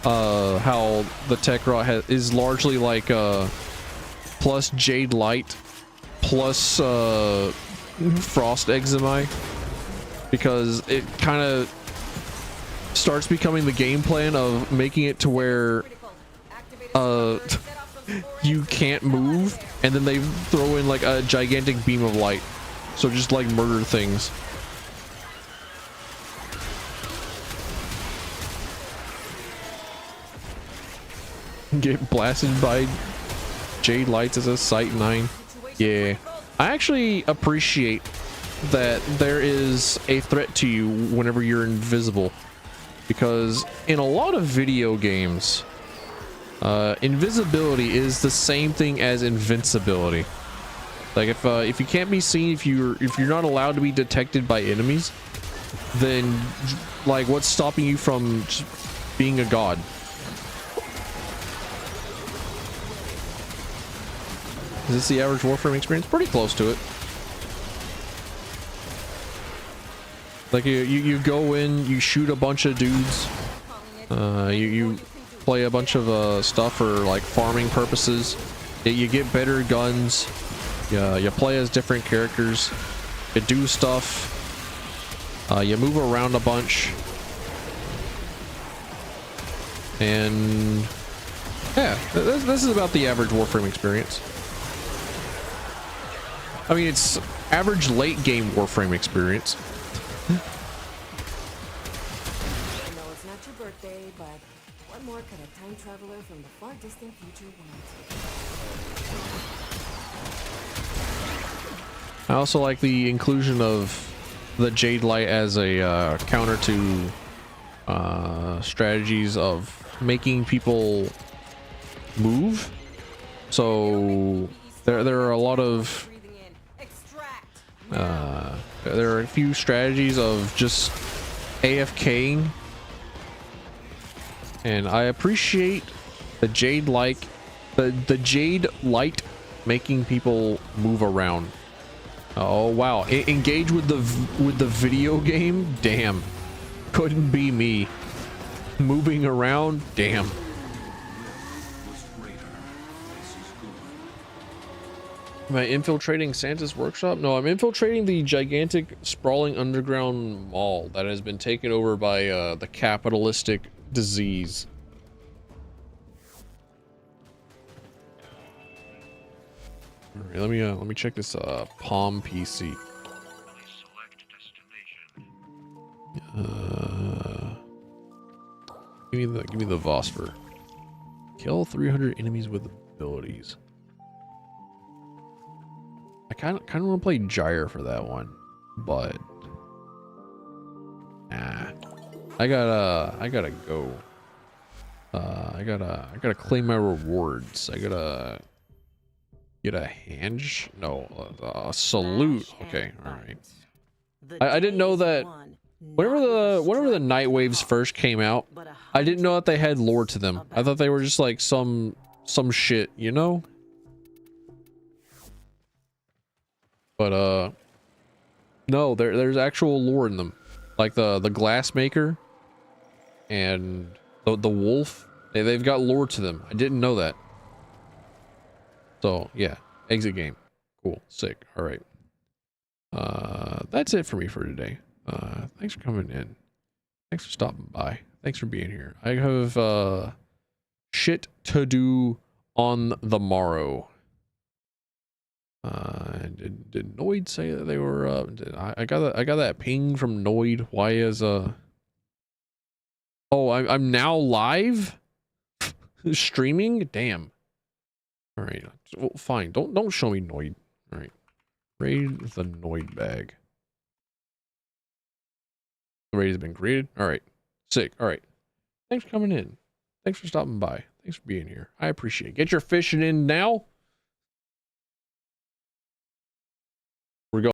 how the Tekrot is largely like plus Jade Light plus Frost Eczema, because it kind of starts becoming the game plan of making it to where you can't move, and then they throw in like a gigantic beam of light, so just like murder things. Get blasted by jade lights as a sight 9. Yeah, I actually appreciate that there is a threat to you whenever you're invisible, because in a lot of video games invisibility is the same thing as invincibility. Like if you can't be seen, if you're not allowed to be detected by enemies, then like what's stopping you from just being a god? Is this the average Warframe experience? Pretty close to it. Like you go in, you shoot a bunch of dudes, you play a bunch of stuff for like farming purposes. You get better guns. You play as different characters. You do stuff. You move around a bunch. And yeah, this is about the average Warframe experience. I mean, it's average late game Warframe experience.
I know it's not your birthday, but what more could a time traveler from the far distant future want?
I also like the inclusion of the Jade Light as a counter to strategies of making people move. So there are a lot of there are a few strategies of just AFKing, and I appreciate the Jade Light, the Jade Light making people move around. Oh wow, engage with the video game. Damn, couldn't be me. Moving around. Damn. Am I infiltrating Santa's workshop? No, I'm infiltrating the gigantic sprawling underground mall that has been taken over by the capitalistic disease. All right, let me check this Palm PC. Give me the Vosper. Kill 300 enemies with abilities. I kind of want to play Gyre for that one, but nah. I gotta go. I gotta claim my rewards. I gotta Get a no, a salute. Okay, all right. I didn't know that whenever the Night Waves first came out, I didn't know that they had lore to them. I thought they were just like some shit, you know? But no, there's actual lore in them. Like the glass maker and the wolf, they've got lore to them. I didn't know that. So yeah, exit game. Cool, sick. All right. That's it for me for today. Thanks for coming in. Thanks for stopping by. Thanks for being here. I have shit to do on the morrow. Did Noid say that they were I got that ping from Noid. Why is oh, I'm now live streaming? Damn. All right. Well, fine. Don't show me Noid. All right. Raid the Noid bag. The raid has been created. All right. Sick. All right. Thanks for coming in. Thanks for stopping by. Thanks for being here. I appreciate it. Get your fishing in now.